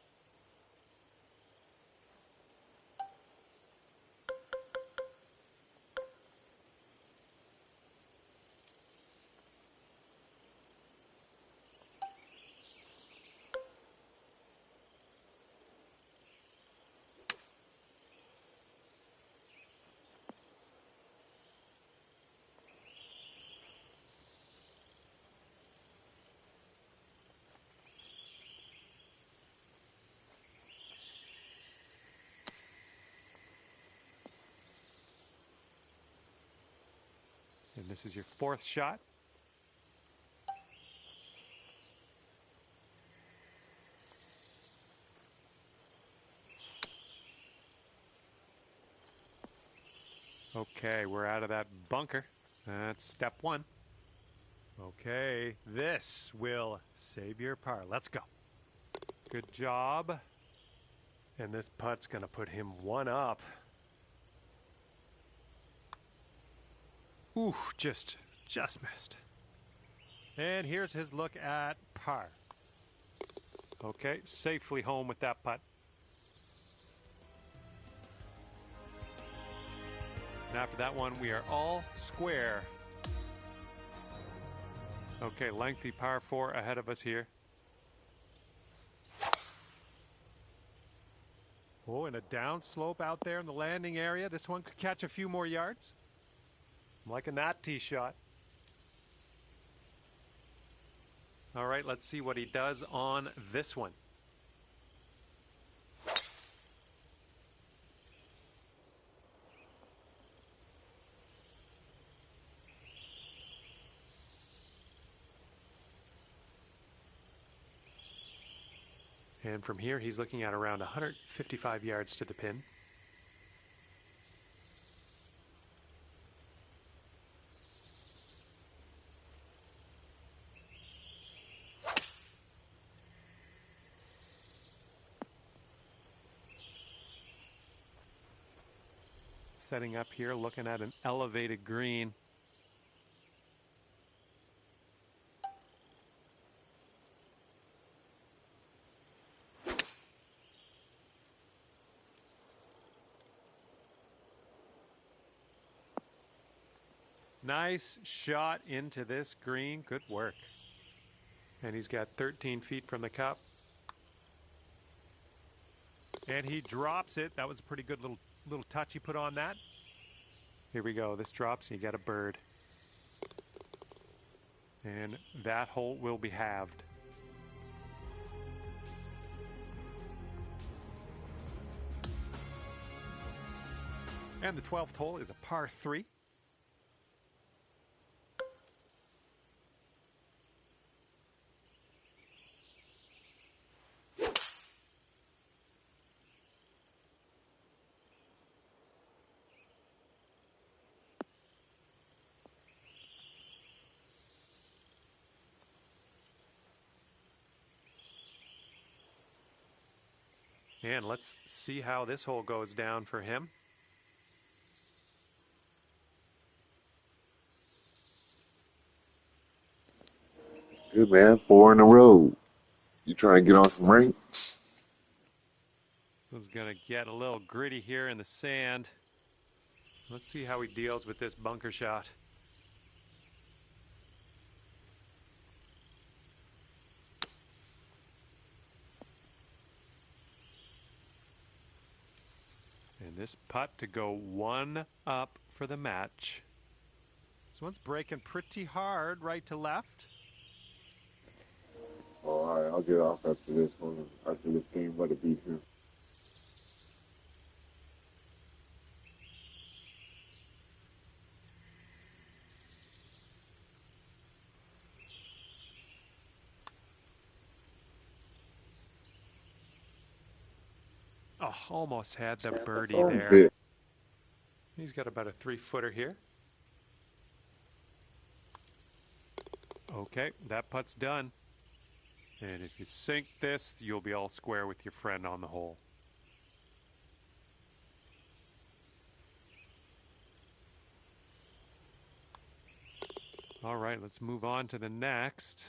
And this is your fourth shot. Okay, we're out of that bunker. That's step one. Okay, this will save your par. Let's go. Good job. And this putt's going to put him one up. Ooh, just missed. And here's his look at par. Okay, safely home with that putt. And after that one, we are all square. Okay, lengthy par 4 ahead of us here. Oh, and a down slope out there in the landing area. This one could catch a few more yards. I'm liking that tee shot. All right, let's see what he does on this one. And from here, he's looking at around 155 yards to the pin. Setting up here, looking at an elevated green. Nice shot into this green. Good work. And he's got 13 feet from the cup. And he drops it. That was a pretty good little touch he put on that. Here we go. This drops, and you got a bird. And that hole will be halved. And the 12th hole is a par 3. And let's see how this hole goes down for him. Good, man. 4 in a row. You trying to get on some rank? This one's going to get a little gritty here in the sand. Let's see how he deals with this bunker shot. And this putt to go one up for the match. This one's breaking pretty hard right to left. All right, I'll get off after this one. After this game, let it be here. Oh, almost had the birdie Oh, there. bit. He's got about a 3-footer here. Okay, that putt's done. And if you sink this, you'll be all square with your friend on the hole. All right, let's move on to the next.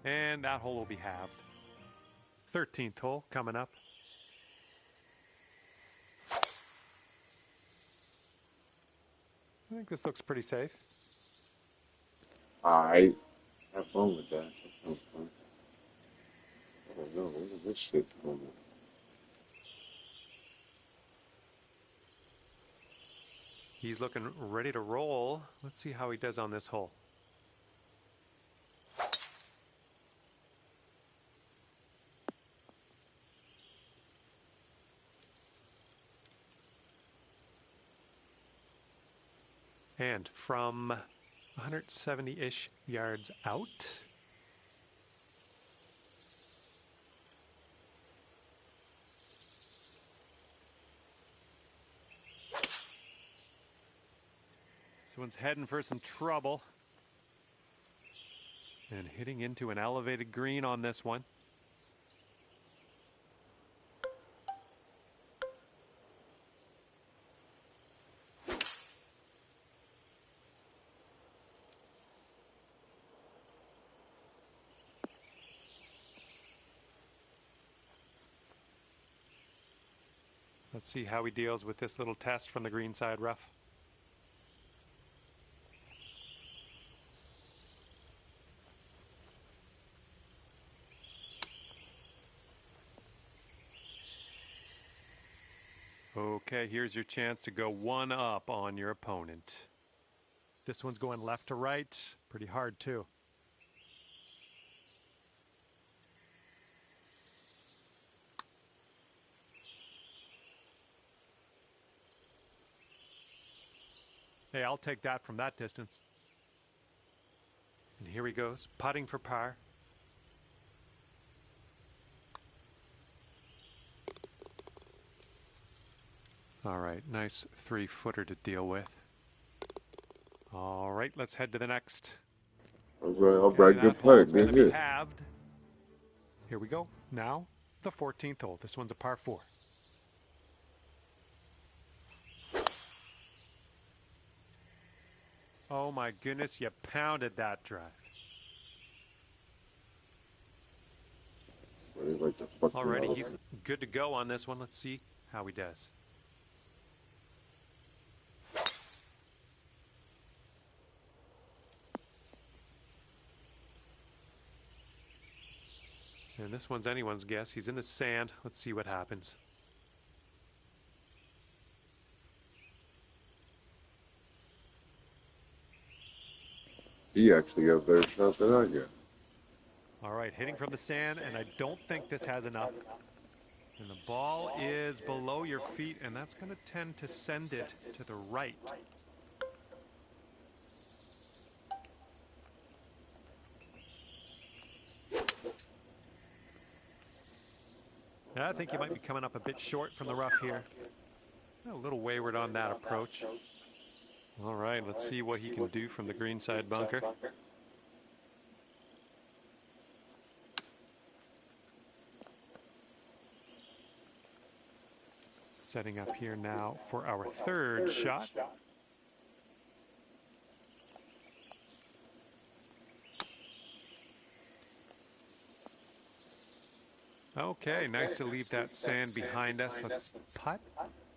And that hole will be halved. 13th hole coming up. I think this looks pretty safe. All right. Have fun with that. That sounds fun. I don't know. Where did this shit come from? He's looking ready to roll. Let's see how he does on this hole. And from 170-ish yards out. This one's heading for some trouble. And hitting into an elevated green on this one. Let's see how he deals with this little test from the greenside rough. Okay, here's your chance to go one up on your opponent. This one's going left to right. Pretty hard, too. Hey, I'll take that from that distance. And here he goes, putting for par. All right, nice 3-footer to deal with. All right, let's head to the next. All right, good play. It's going to be Good. halved. Here we go. Now, the 14th hole. This one's a par 4. Oh my goodness, you pounded that drive. Alrighty, he's good to go on this one. Let's see how he does. And this one's anyone's guess. He's in the sand. Let's see what happens. He actually got a better shot than I got. All right, hitting from the sand, and I don't think this has enough. And the ball is below your feet, and that's going to tend to send it to the right. I think you might be coming up a bit short from the rough here. A little wayward on that approach. All right, let's see what he can do from the greenside bunker. Setting up here now for our third shot. Okay, nice to leave that sand behind us. Let's putt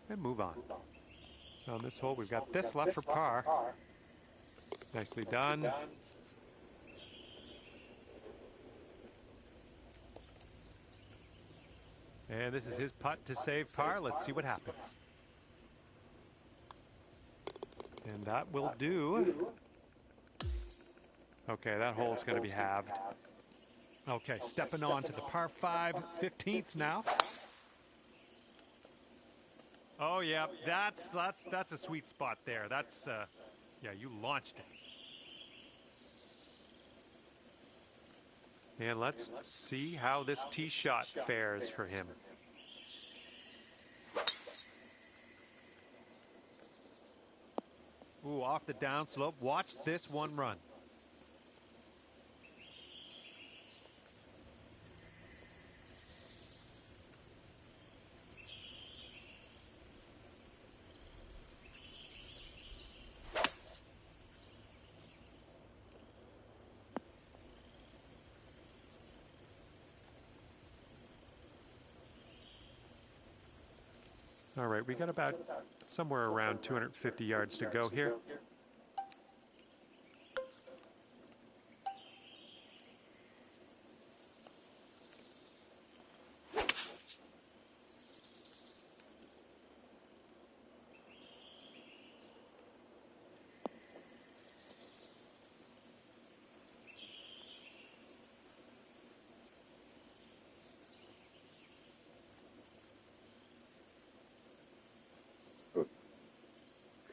and move on. On this hole, we've got this left for par. Nicely done. And this is his putt to save par. Let's see what happens. And that will do. Okay, that hole's going to be halved. Okay, stepping on to the par 5, 15th now. Oh yeah, that's a sweet spot there. That's yeah, you launched it. And let's see how this tee shot fares for him. Ooh, off the downslope. Watch this one run. All right, we got about somewhere around 250 yards to go here.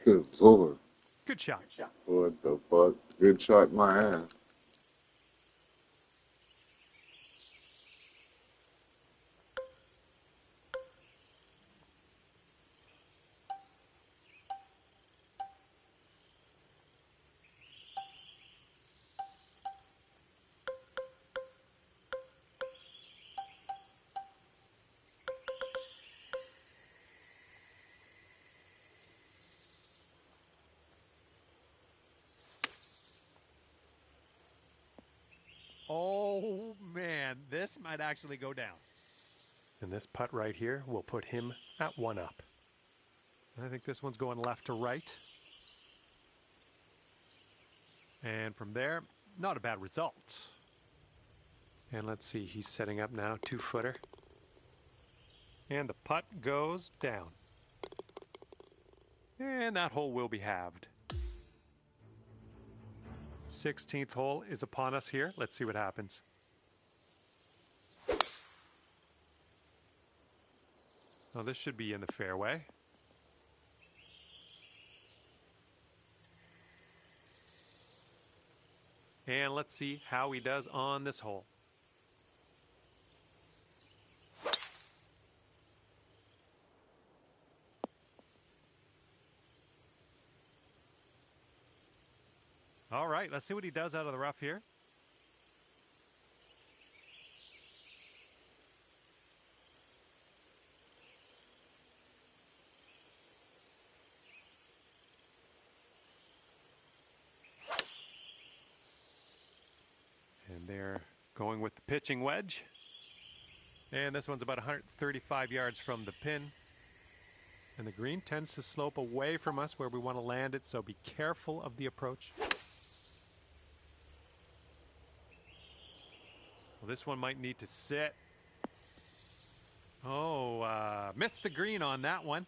Good Lord. Good shot. What the fuck? Good shot, my ass. Oh man, this might actually go down. And this putt right here will put him at 1 up. I think this one's going left to right. And from there, not a bad result. And let's see, he's setting up now, 2-footer. And the putt goes down. And that hole will be halved. 16th hole is upon us here. Let's see what happens. Oh, this should be in the fairway. And let's see how he does on this hole. All right, let's see what he does out of the rough here. And they're going with the pitching wedge. And this one's about 135 yards from the pin. And the green tends to slope away from us where we want to land it, so be careful of the approach. Well, this one might need to sit. Oh, missed the green on that one.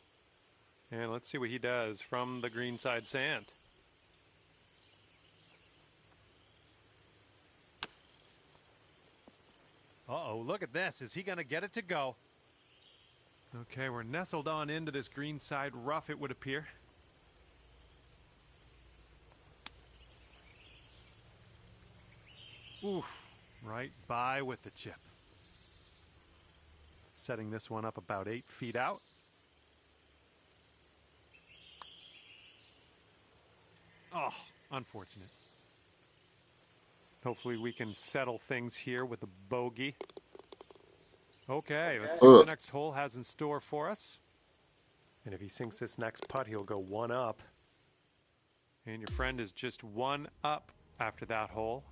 And let's see what he does from the greenside sand. Uh-oh, look at this. Is he going to get it to go? Okay, we're nestled on into this greenside rough, it would appear. Oof, right by with the chip. Setting this one up about 8 feet out. Oh, unfortunate. Hopefully we can settle things here with a bogey. Okay, let's see what the next hole has in store for us. And if he sinks this next putt, he'll go 1 up. And your friend is just 1 up after that hole.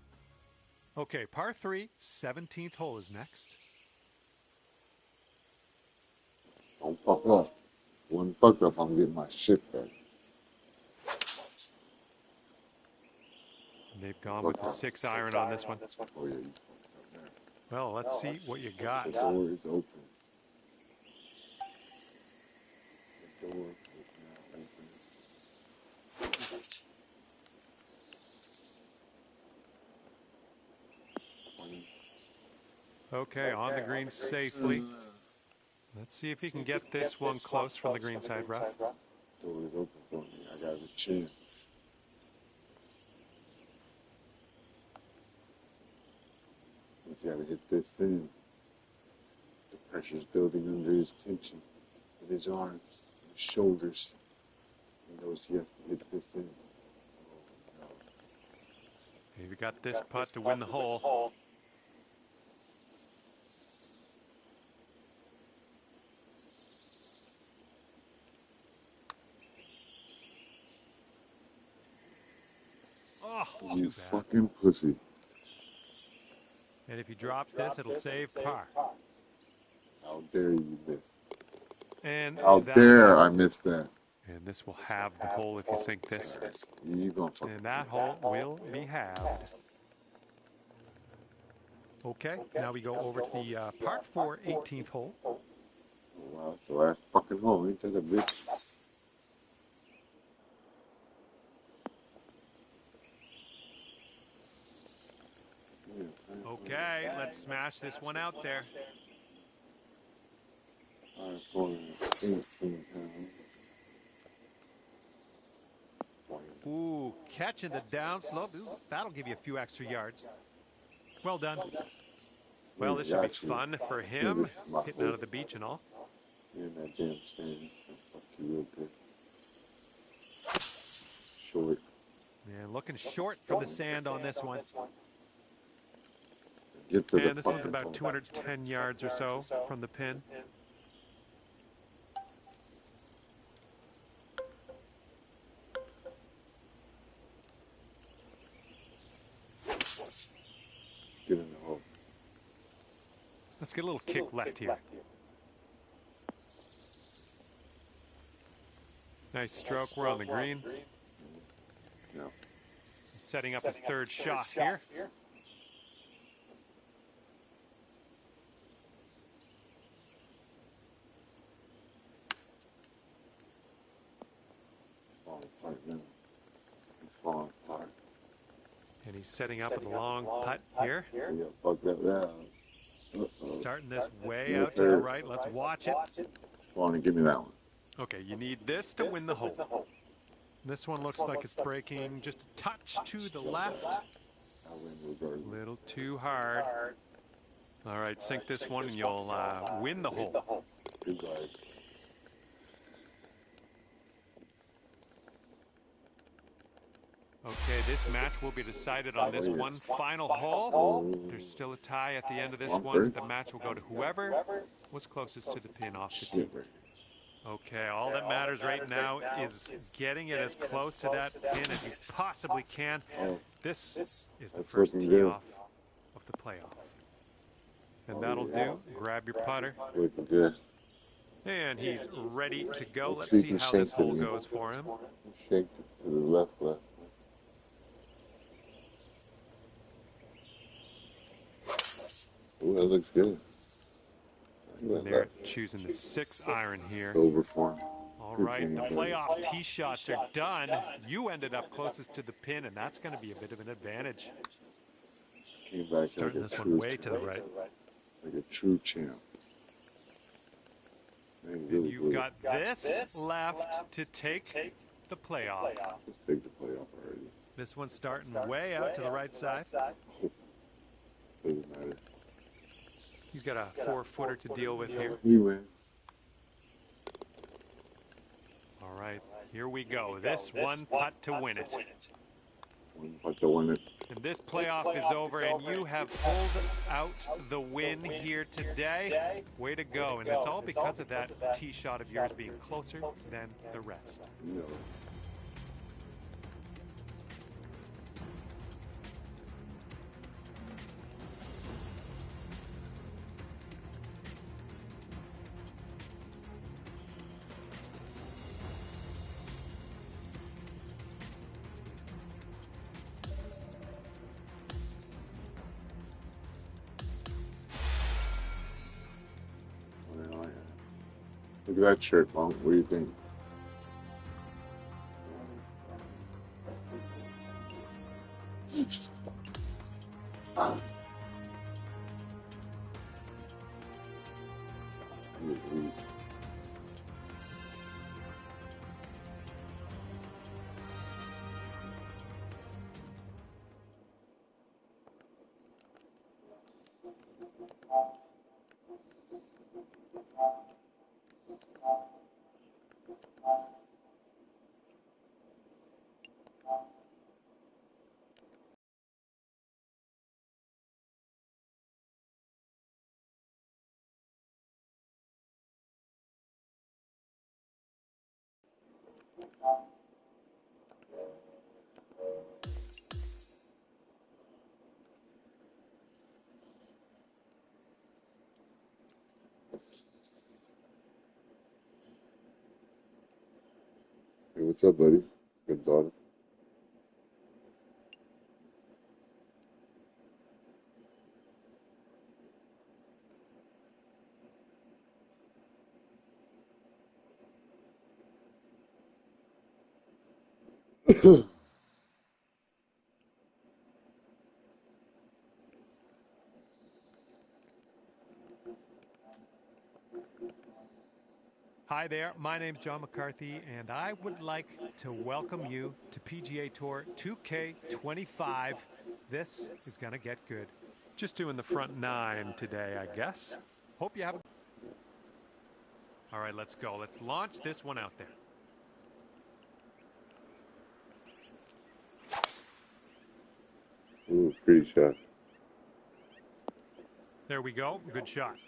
Okay, par 3, 17th hole is next. Don't fuck up. One fuck up, I'm getting my shit back. They've gone with the 6-iron on this one. Oh, yeah, you fucked up there. Well, let's see what you got. The door is open. Okay, on the green safely. Let's see if he can get this one close from the green side rough. Door is open for me. I got a chance. He's got to hit this in. The pressure's building under his tension, with his arms, his shoulders. He knows he has to hit this in. Oh, no. He got this putt to win the hole. Oh, You too bad. fucking pussy. And if he drops this, it'll save par. How dare you miss? And How dare I miss that? And this will have the hole if you sink this. You gonna fucking And that hole will be halved. Okay, now we go over to the par 4 18th hole. Oh, wow, it's the last fucking hole. Ain't that a bitch? Okay, let's smash this one out there. 18 Ooh, catching the downslope. That'll give you a few extra yards. Well done. Well, this should be fun for him, hitting out of the beach and all. You're in that damn sand. Fuck you real good. Short. And looking short from the sand on this one. Get to And the this one's about 210 yards or so from the pin. Get in the hole. Let's get a little kick left here. Nice stroke. We're on the green. No. Setting up his third shot here. Falling apart now. It's falling apart. And he's setting up with a long putt here. Yeah, fuck that down. Starting this way out to the right. Let's watch it. Come on and give me that one. Okay, you need this to win the hole. This one looks like it's breaking just a touch to the left. I win regardless. A little too hard. All right, sink this one and you'll win the hole. Goodbye. Okay, this match will be decided on this one final hole. There's still a tie at the end of this one, so the match will go to whoever was closest to the pin off the tee. Okay, all that matters right now is getting it as close to that pin as you possibly can. This is the first tee off of the playoff. And that'll do. Grab your putter. Looking good. And he's ready to go. Let's see how this hole goes for him. Shake it to the left. Oh, that looks good. And they're choosing the 6 iron here. It's over for him. All right, the playoff tee shots are done. You ended up closest to the pin, and that's going to be a bit of an advantage. Came back Starting like this a one true way to the right. Like a true champ. Man, And really you've good. got this left to take the playoff. Let's take the playoff already. This one's starting way out to the right side. Doesn't matter. He's got a 4-footer to deal with here. We win. All right, here we go. This one putt to win it. One putt to win it. And this playoff is over, and you have pulled out the win here today. Way to go. And it's all because of that tee shot of yours being closer than the rest. You know. Well, yeah. Look at that shirt, Monk. What do you think? Hey, what's up, buddy? Good daughter. Hi there, my name's John McCarthy, and I would like to welcome you to PGA Tour 2K25. This is going to get good. Just doing the front 9 today, I guess. Hope you have a... All right, let's go. Let's launch this one out there. Ooh, pretty shot. There we go. Good shot.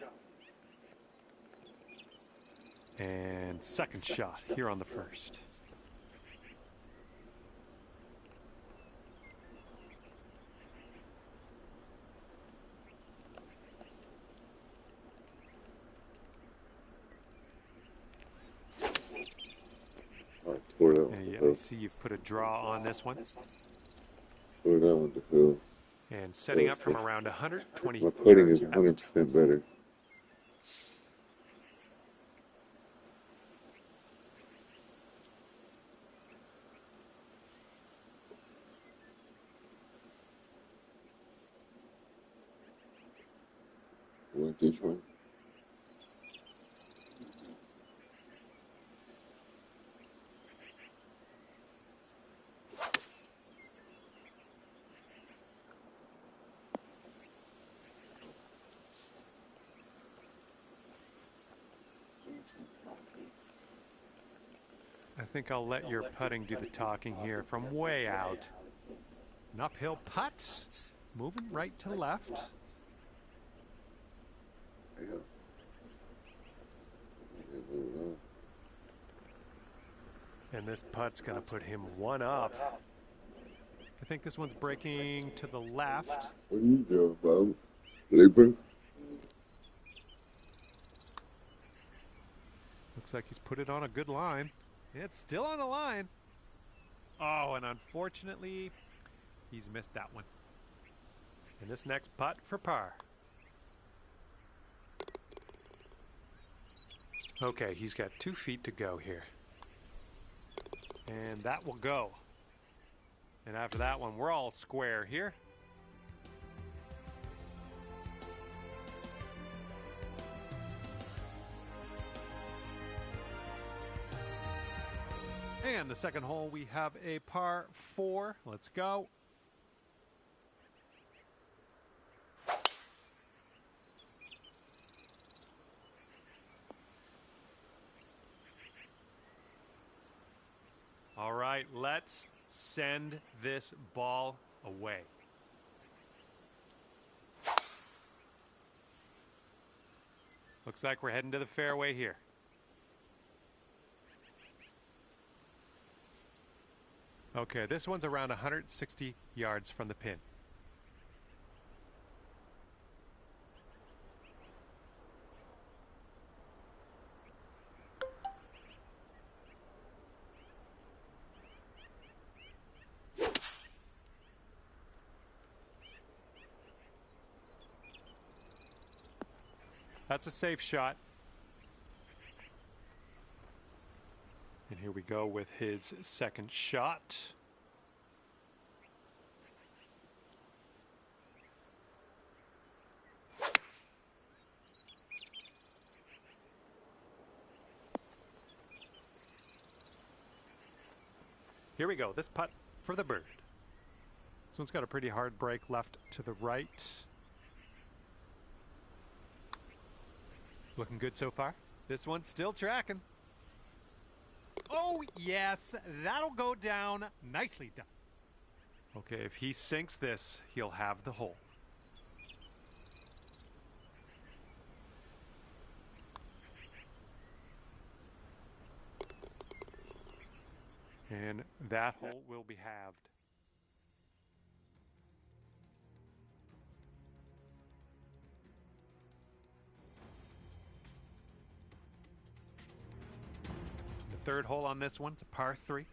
And second shot here on the first. Oh, tore that one. And yeah, I see you've put a draw on this one. Tore that one to fill. And setting up from around 120 My putting yards is 100% better. Like this one. I think I'll let your putting do the talking here from way out. An uphill putt. Moving right to left. Yeah. Yeah, And this putt's going to put him one up. I think this one's breaking to the left. what are you doing, Bob? Sleeping? Looks like he's put it on a good line. It's still on the line. Oh, and unfortunately, he's missed that one. And this next putt for par. Okay, he's got 2 feet to go here. And that will go. And after that one, we're all square here. And the second hole, we have a par 4. Let's go. All right, let's send this ball away. Looks like we're heading to the fairway here. Okay, this one's around 160 yards from the pin. That's a safe shot. And here we go with his second shot. Here we go. This putt for the bird. This one's got a pretty hard break left to the right. Looking good so far. This one's still tracking. Oh, yes, that'll go down. Nicely done. Okay, if he sinks this, he'll have the hole. And that hole will be halved. The third hole on this one's a par 3.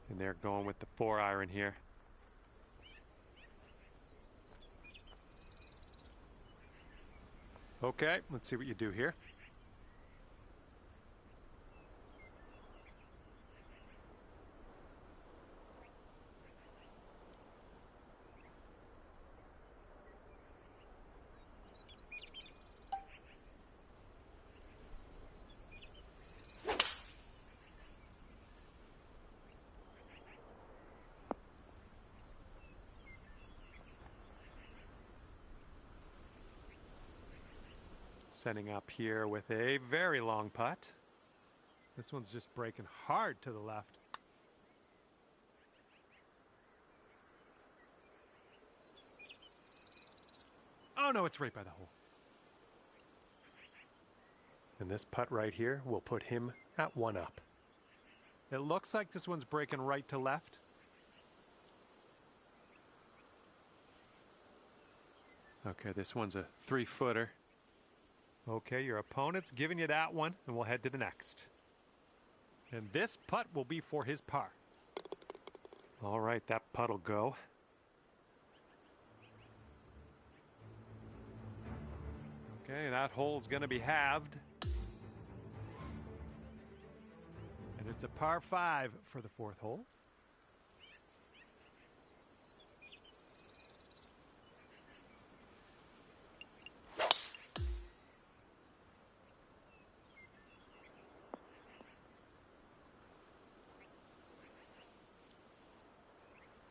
And they're going with the 4-iron here. Okay, let's see what you do here. Setting up here with a very long putt. This one's just breaking hard to the left. Oh no, it's right by the hole. And this putt right here will put him at 1 up. It looks like this one's breaking right to left. Okay, this one's a 3-footer. Okay, your opponent's giving you that one, and we'll head to the next. And this putt will be for his par. All right, that putt will go. Okay, that hole's going to be halved. And it's a par 5 for the 4th hole.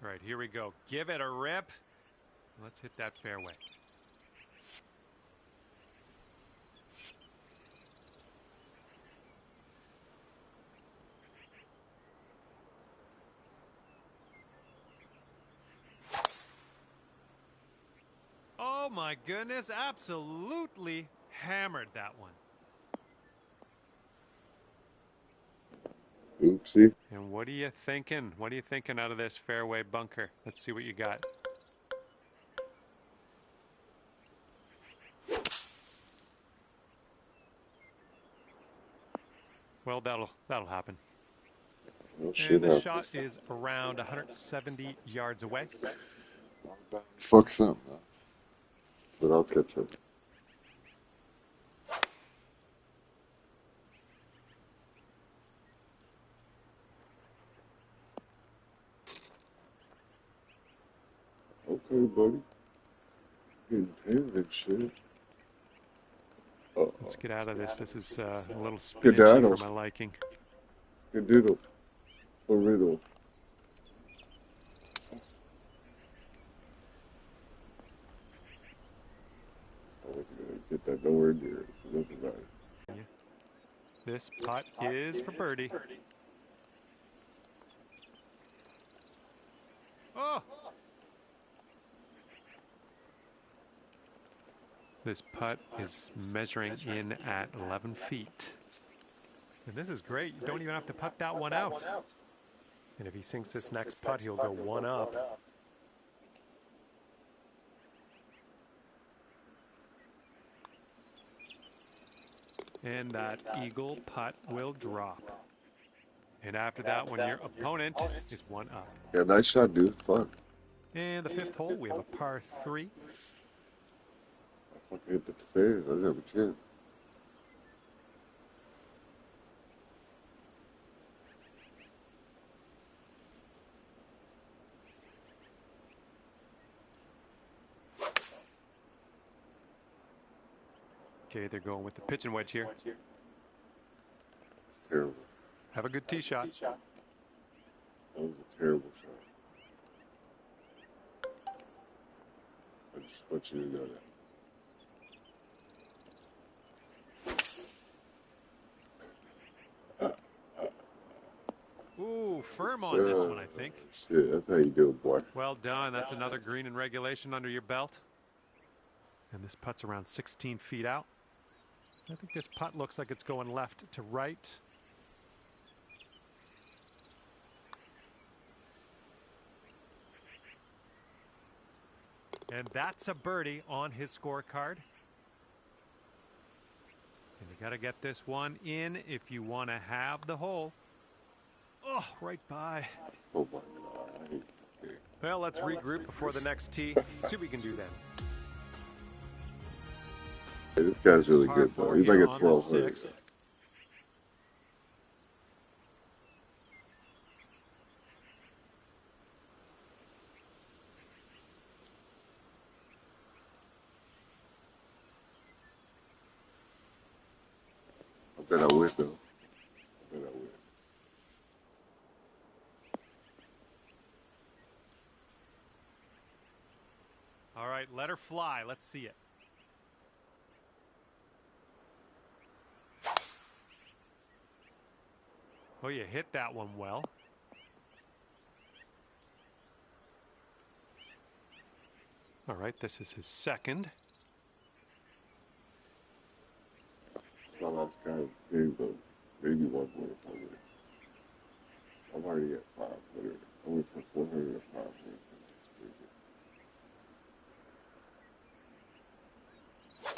All right, here we go. Give it a rip. Let's hit that fairway. Oh my goodness, absolutely hammered that one. Oopsie. And what are you thinking? What are you thinking out of this fairway bunker? Let's see what you got. Well, that'll happen. No shit And the happens. shot is around 170 yards away. Fuck something, man. But I'll catch up. Okay, buddy. Getting pins and shit. Let's get out of this. This is a little Skedaddle. spinachy for my liking. Good doodle. For riddle. I was gonna get that nowhere near it, so it doesn't matter. This putt is for birdie. Oh! This putt is measuring in at 11 feet. And this is great. You don't even have to putt that one out. And if he sinks this next putt, he'll go 1 up. And that eagle putt will drop. And after that one, your opponent is 1 up. Yeah, nice shot, dude. Fun. And the 5th hole, we have a par 3. I fucking hit the stairs. I didn't have a chance. Okay, they're going with the pitching wedge here. Terrible. Have a good tee shot. That was a terrible shot. I just want you to know that. Ooh, firm on this one, I think. Shit, that's how you do it, boy. Well done. That's another green in regulation under your belt. And this putt's around 16 feet out. I think this putt looks like it's going left to right. And that's a birdie on his scorecard. And you got to get this one in if you want to have the hole. Oh, right by. Oh my God. Well, let's regroup before the next tee. See what we can do then. Hey, this guy's really good, though. He's like a 1200. I bet I would, though. I bet I would. All right, let her fly. Let's see it. Oh, you hit that one well. All right, this is his second. Well, that's kind of big, but maybe 1.5. I'm already at 500. I went from 400 to 500. That's pretty good.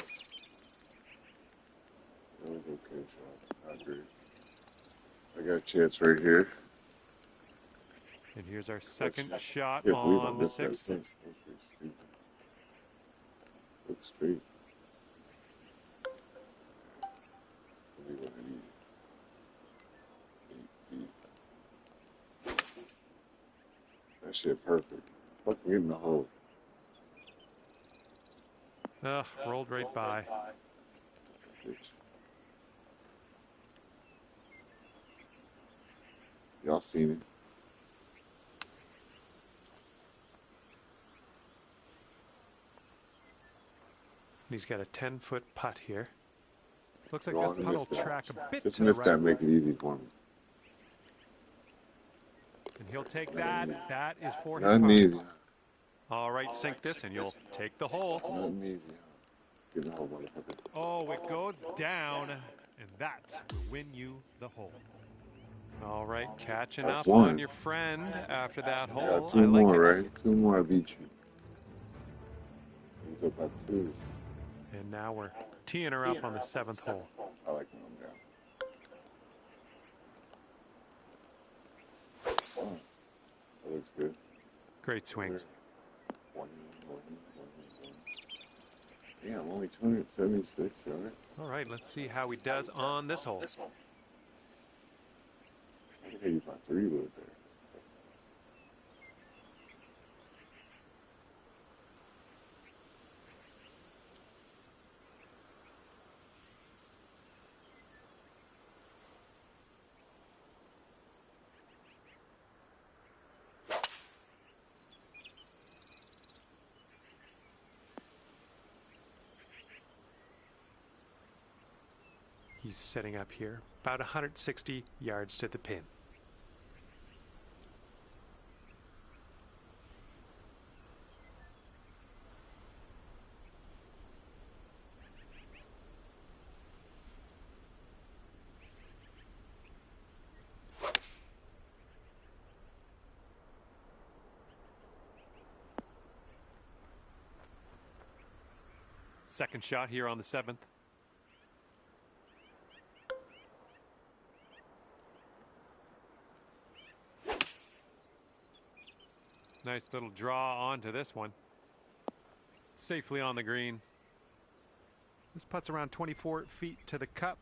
That was okay, shot. Not great. I got a chance right here. And here's our second shot Yeah, believe on I the missed that sixth. thing. That was pretty stupid. Look straight. Let me go ahead and eat. 8 feet. That shit perfect. Fucking in the hole. Ugh, rolled right by. Bitch. Y'all seen it. He's got a 10-foot putt here. Looks like Go this on and putt will miss that. track a bit Just to the miss that, right. make it easy for me. And he'll take that. That is for his Nothing par. easy. All right, sink this and you'll take the hole. Nothing easy. Get in the hole, motherfucker. Oh, it goes down, and that will win you the hole. All right, catching That's up one. on your friend after that I hole. got 2 I like more, it. right? 2 more, I beat you. He's up at 2. And now we're teeing her up on the 7th hole. I like when I'm down. Oh, that looks good. Great swings. One. Damn, only 276, right? All right, let's see how he does on this hole. I think I used my 3 wood there. He's setting up here, about 160 yards to the pin. Second shot here on the 7th. Nice little draw onto this one. Safely on the green. This putt's around 24 feet to the cup.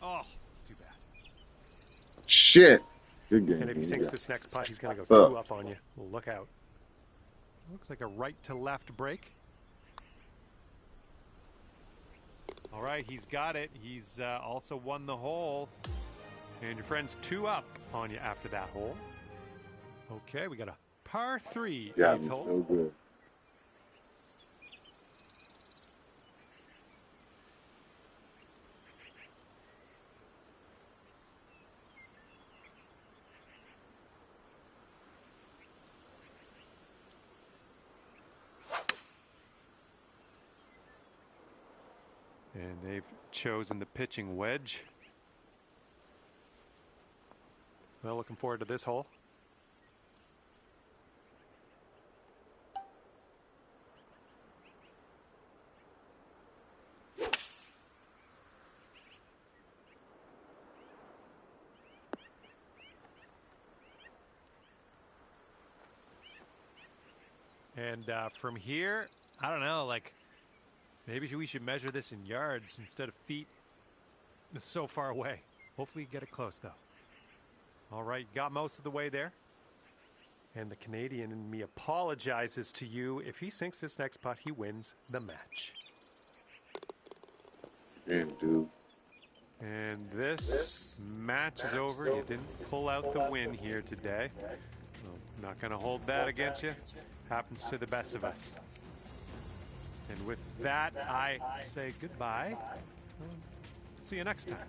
Oh, that's too bad. Shit. Good game. And if he man. sinks this next putt, he's going to What's go up? 2 up on you. Well, look out. Looks like a right to left break. All right, he's got it. He's also won the hole. And your friend's 2 up on you after that hole. Okay, we got a par 3 Got 8th me hole. so good. And they've chosen the pitching wedge. Well, looking forward to this hole. And from here, I don't know, like maybe we should measure this in yards instead of feet. It's so far away. Hopefully you get it close, though. All right, got most of the way there. And the Canadian in me apologizes to you. If he sinks this next putt, he wins the match. Damn, dude. And this match is over. You didn't pull out the win here today. Well, not going to hold that against you. Happens to the best of us. And with that, I say goodbye. See you next time.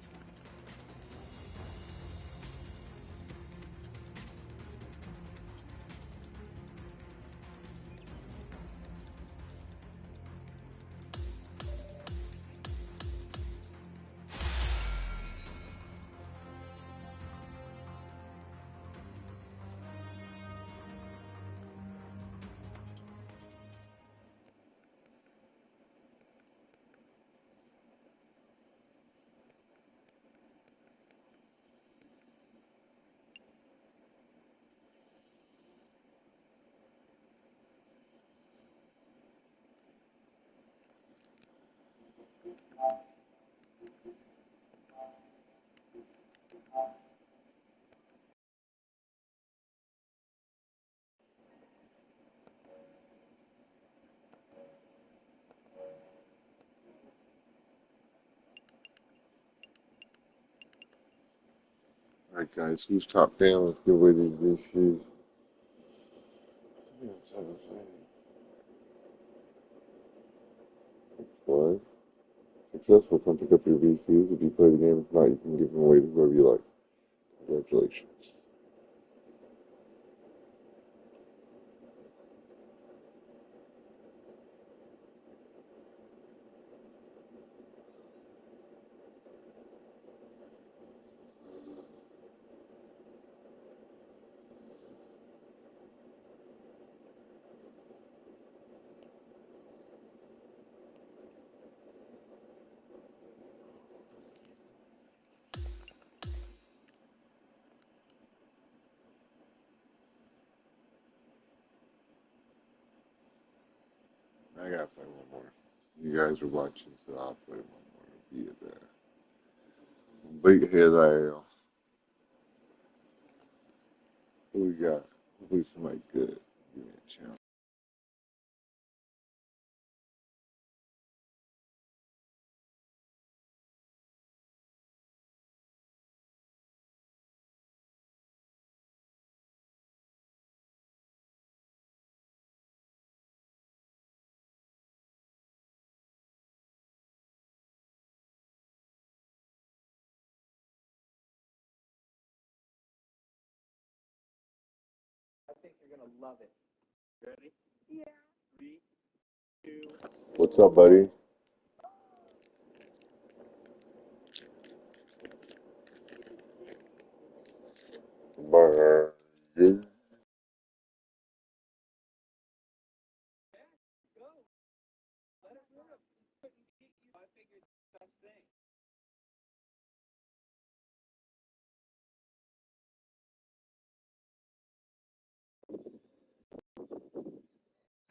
Alright, guys, who's top down? Let's give away these VCs. Excellent. Successful, come pick up your VCs. If you play the game, if not, you can give them away to whoever you like. Congratulations. I gotta play one more. You guys are watching, so I'll play one more. Be there. Big head there. Who we got? Hopefully somebody good. Give me a chance. I think you're gonna love it. Ready? Yeah. 3, 2. What's up, buddy? Burger. Go. Let it rip. Couldn't beat you. I figured the best thing.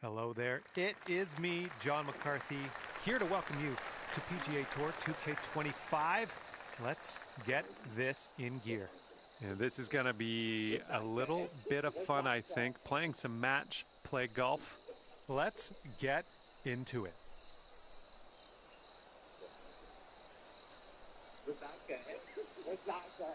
Hello there. It is me, John McCarthy, here to welcome you to PGA Tour 2K25. Let's get this in gear. And this is going to be a little bit of fun, I think, playing some match play golf. Let's get into it. Was that good? Was that good?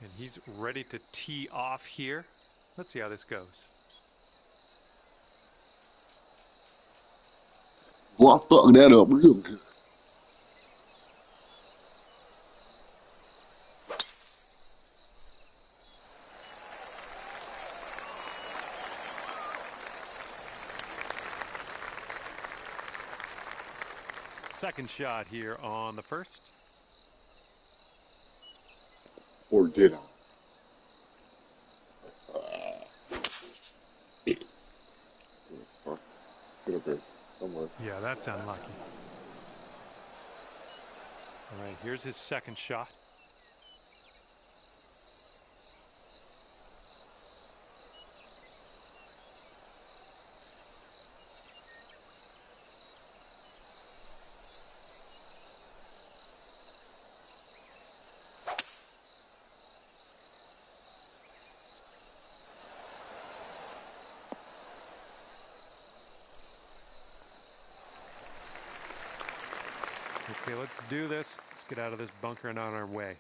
And he's ready to tee off here. Let's see how this goes. Boy, I fucked that up real good. Second shot here on the first. Or did I? Could have been somewhere. Yeah, that's unlucky. All right, here's his second shot. Okay, let's do this. Let's get out of this bunker and on our way.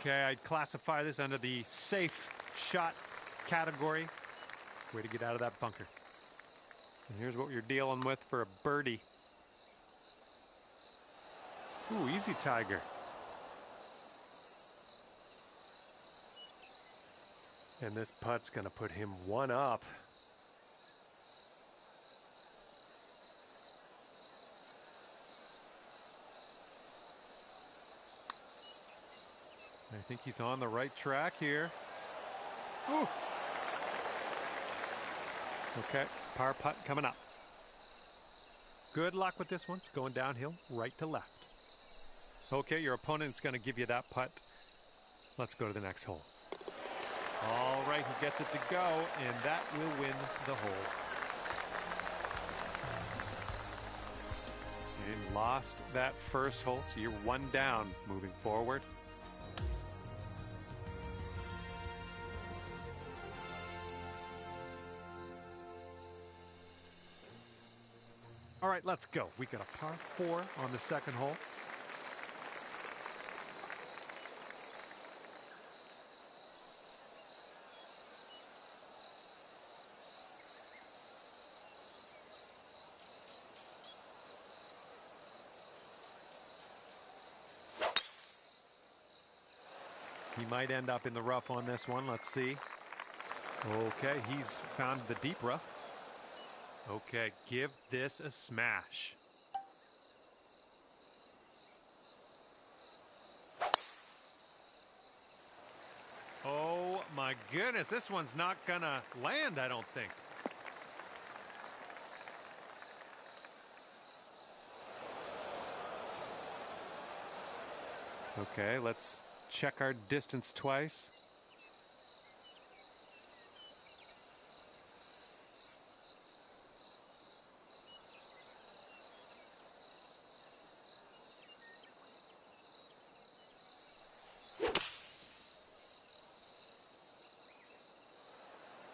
Okay, I'd classify this under the safe shot category. Way to get out of that bunker. And here's what you're dealing with for a birdie. Ooh, easy, Tiger. And this putt's going to put him one up. I think he's on the right track here. Ooh. Okay, par putt coming up. Good luck with this one. It's going downhill, right to left. Okay, your opponent's going to give you that putt. Let's go to the next hole. All right, he gets it to go, and that will win the hole. And lost that first hole, so you're one down moving forward. All right, let's go. We got a par 4 on the second hole. He might end up in the rough on this one. Let's see. Okay, he's found the deep rough. Okay, give this a smash. Oh my goodness, this one's not gonna land, I don't think. Okay, let's check our distance twice.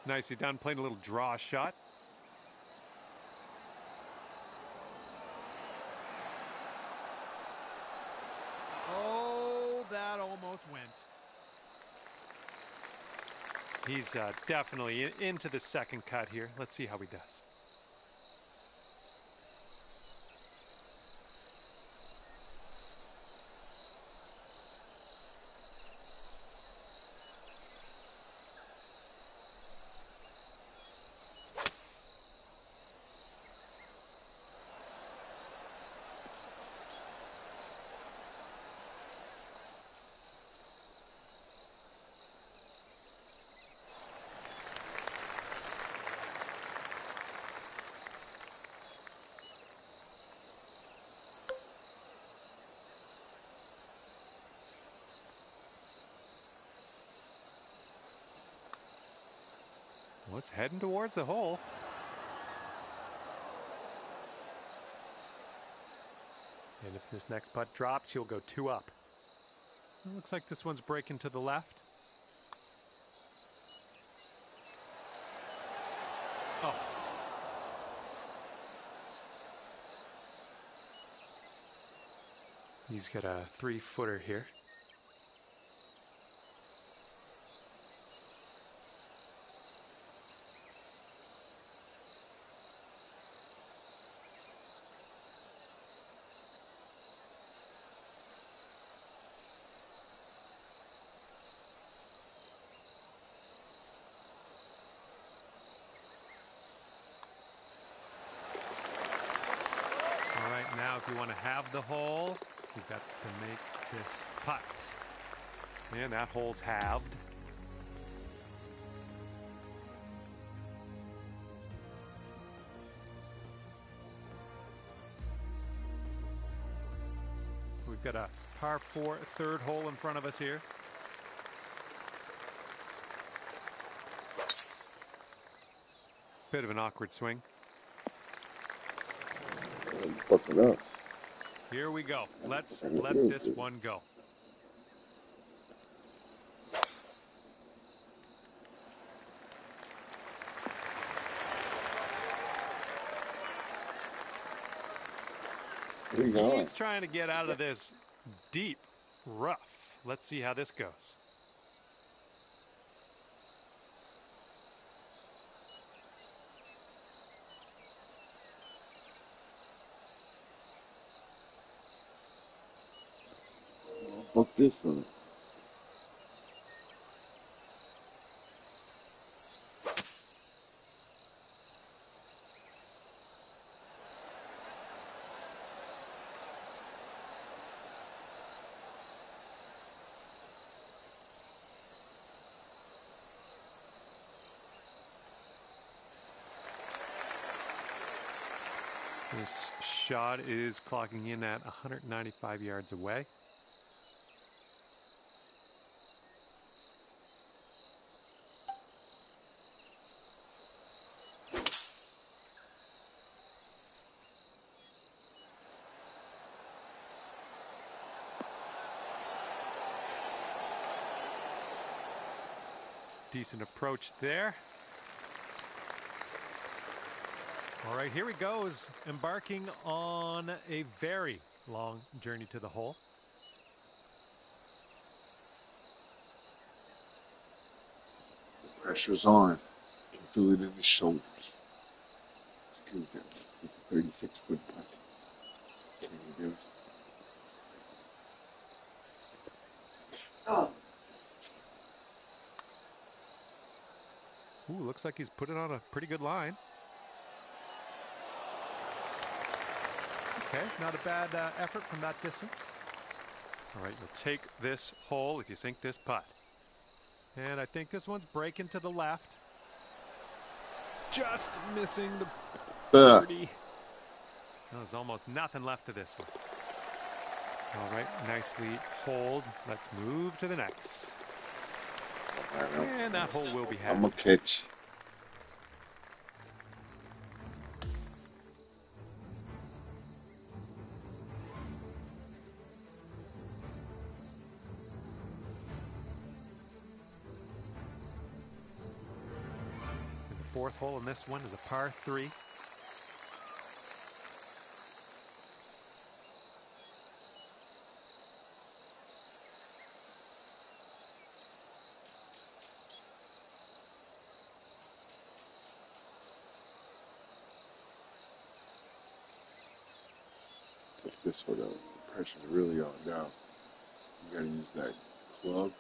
Nicely done, playing a little draw shot. Oh, that almost went. He's definitely into the second cut here. Let's see how he does. it's heading towards the hole. And if this next putt drops, he'll go 2 up. It looks like this one's breaking to the left. Oh. He's got a 3-footer here. Now, if you want to have the hole, you've got to make this putt. And that hole's halved. We've got a par 4 third hole in front of us here. Bit of an awkward swing. Fuck it up. Here we go. Let's let this one go. He's trying to get out of this deep rough. Let's see how this goes. Fuck this one. This shot is clocking in at 195 yards away. Decent approach there. All right, here he goes, embarking on a very long journey to the hole. The pressure's on. You can feel it in the shoulders. With the 36-foot putt. Can you do it? Oh. Ooh, looks like he's put it on a pretty good line. Okay, not a bad effort from that distance. All right, you'll take this hole if you sink this putt. And I think this one's breaking to the left. Just missing the birdie. There's almost nothing left to this one. All right, nicely holed. Let's move to the next. And that hole will be had. I'm a catch. And the fourth hole in this one is a par 3. It's this for the pressure's really on down. You gotta use that club.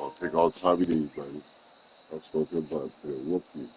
I'll take all the time you need, buddy. I'm smoking butts. Gonna whoop you.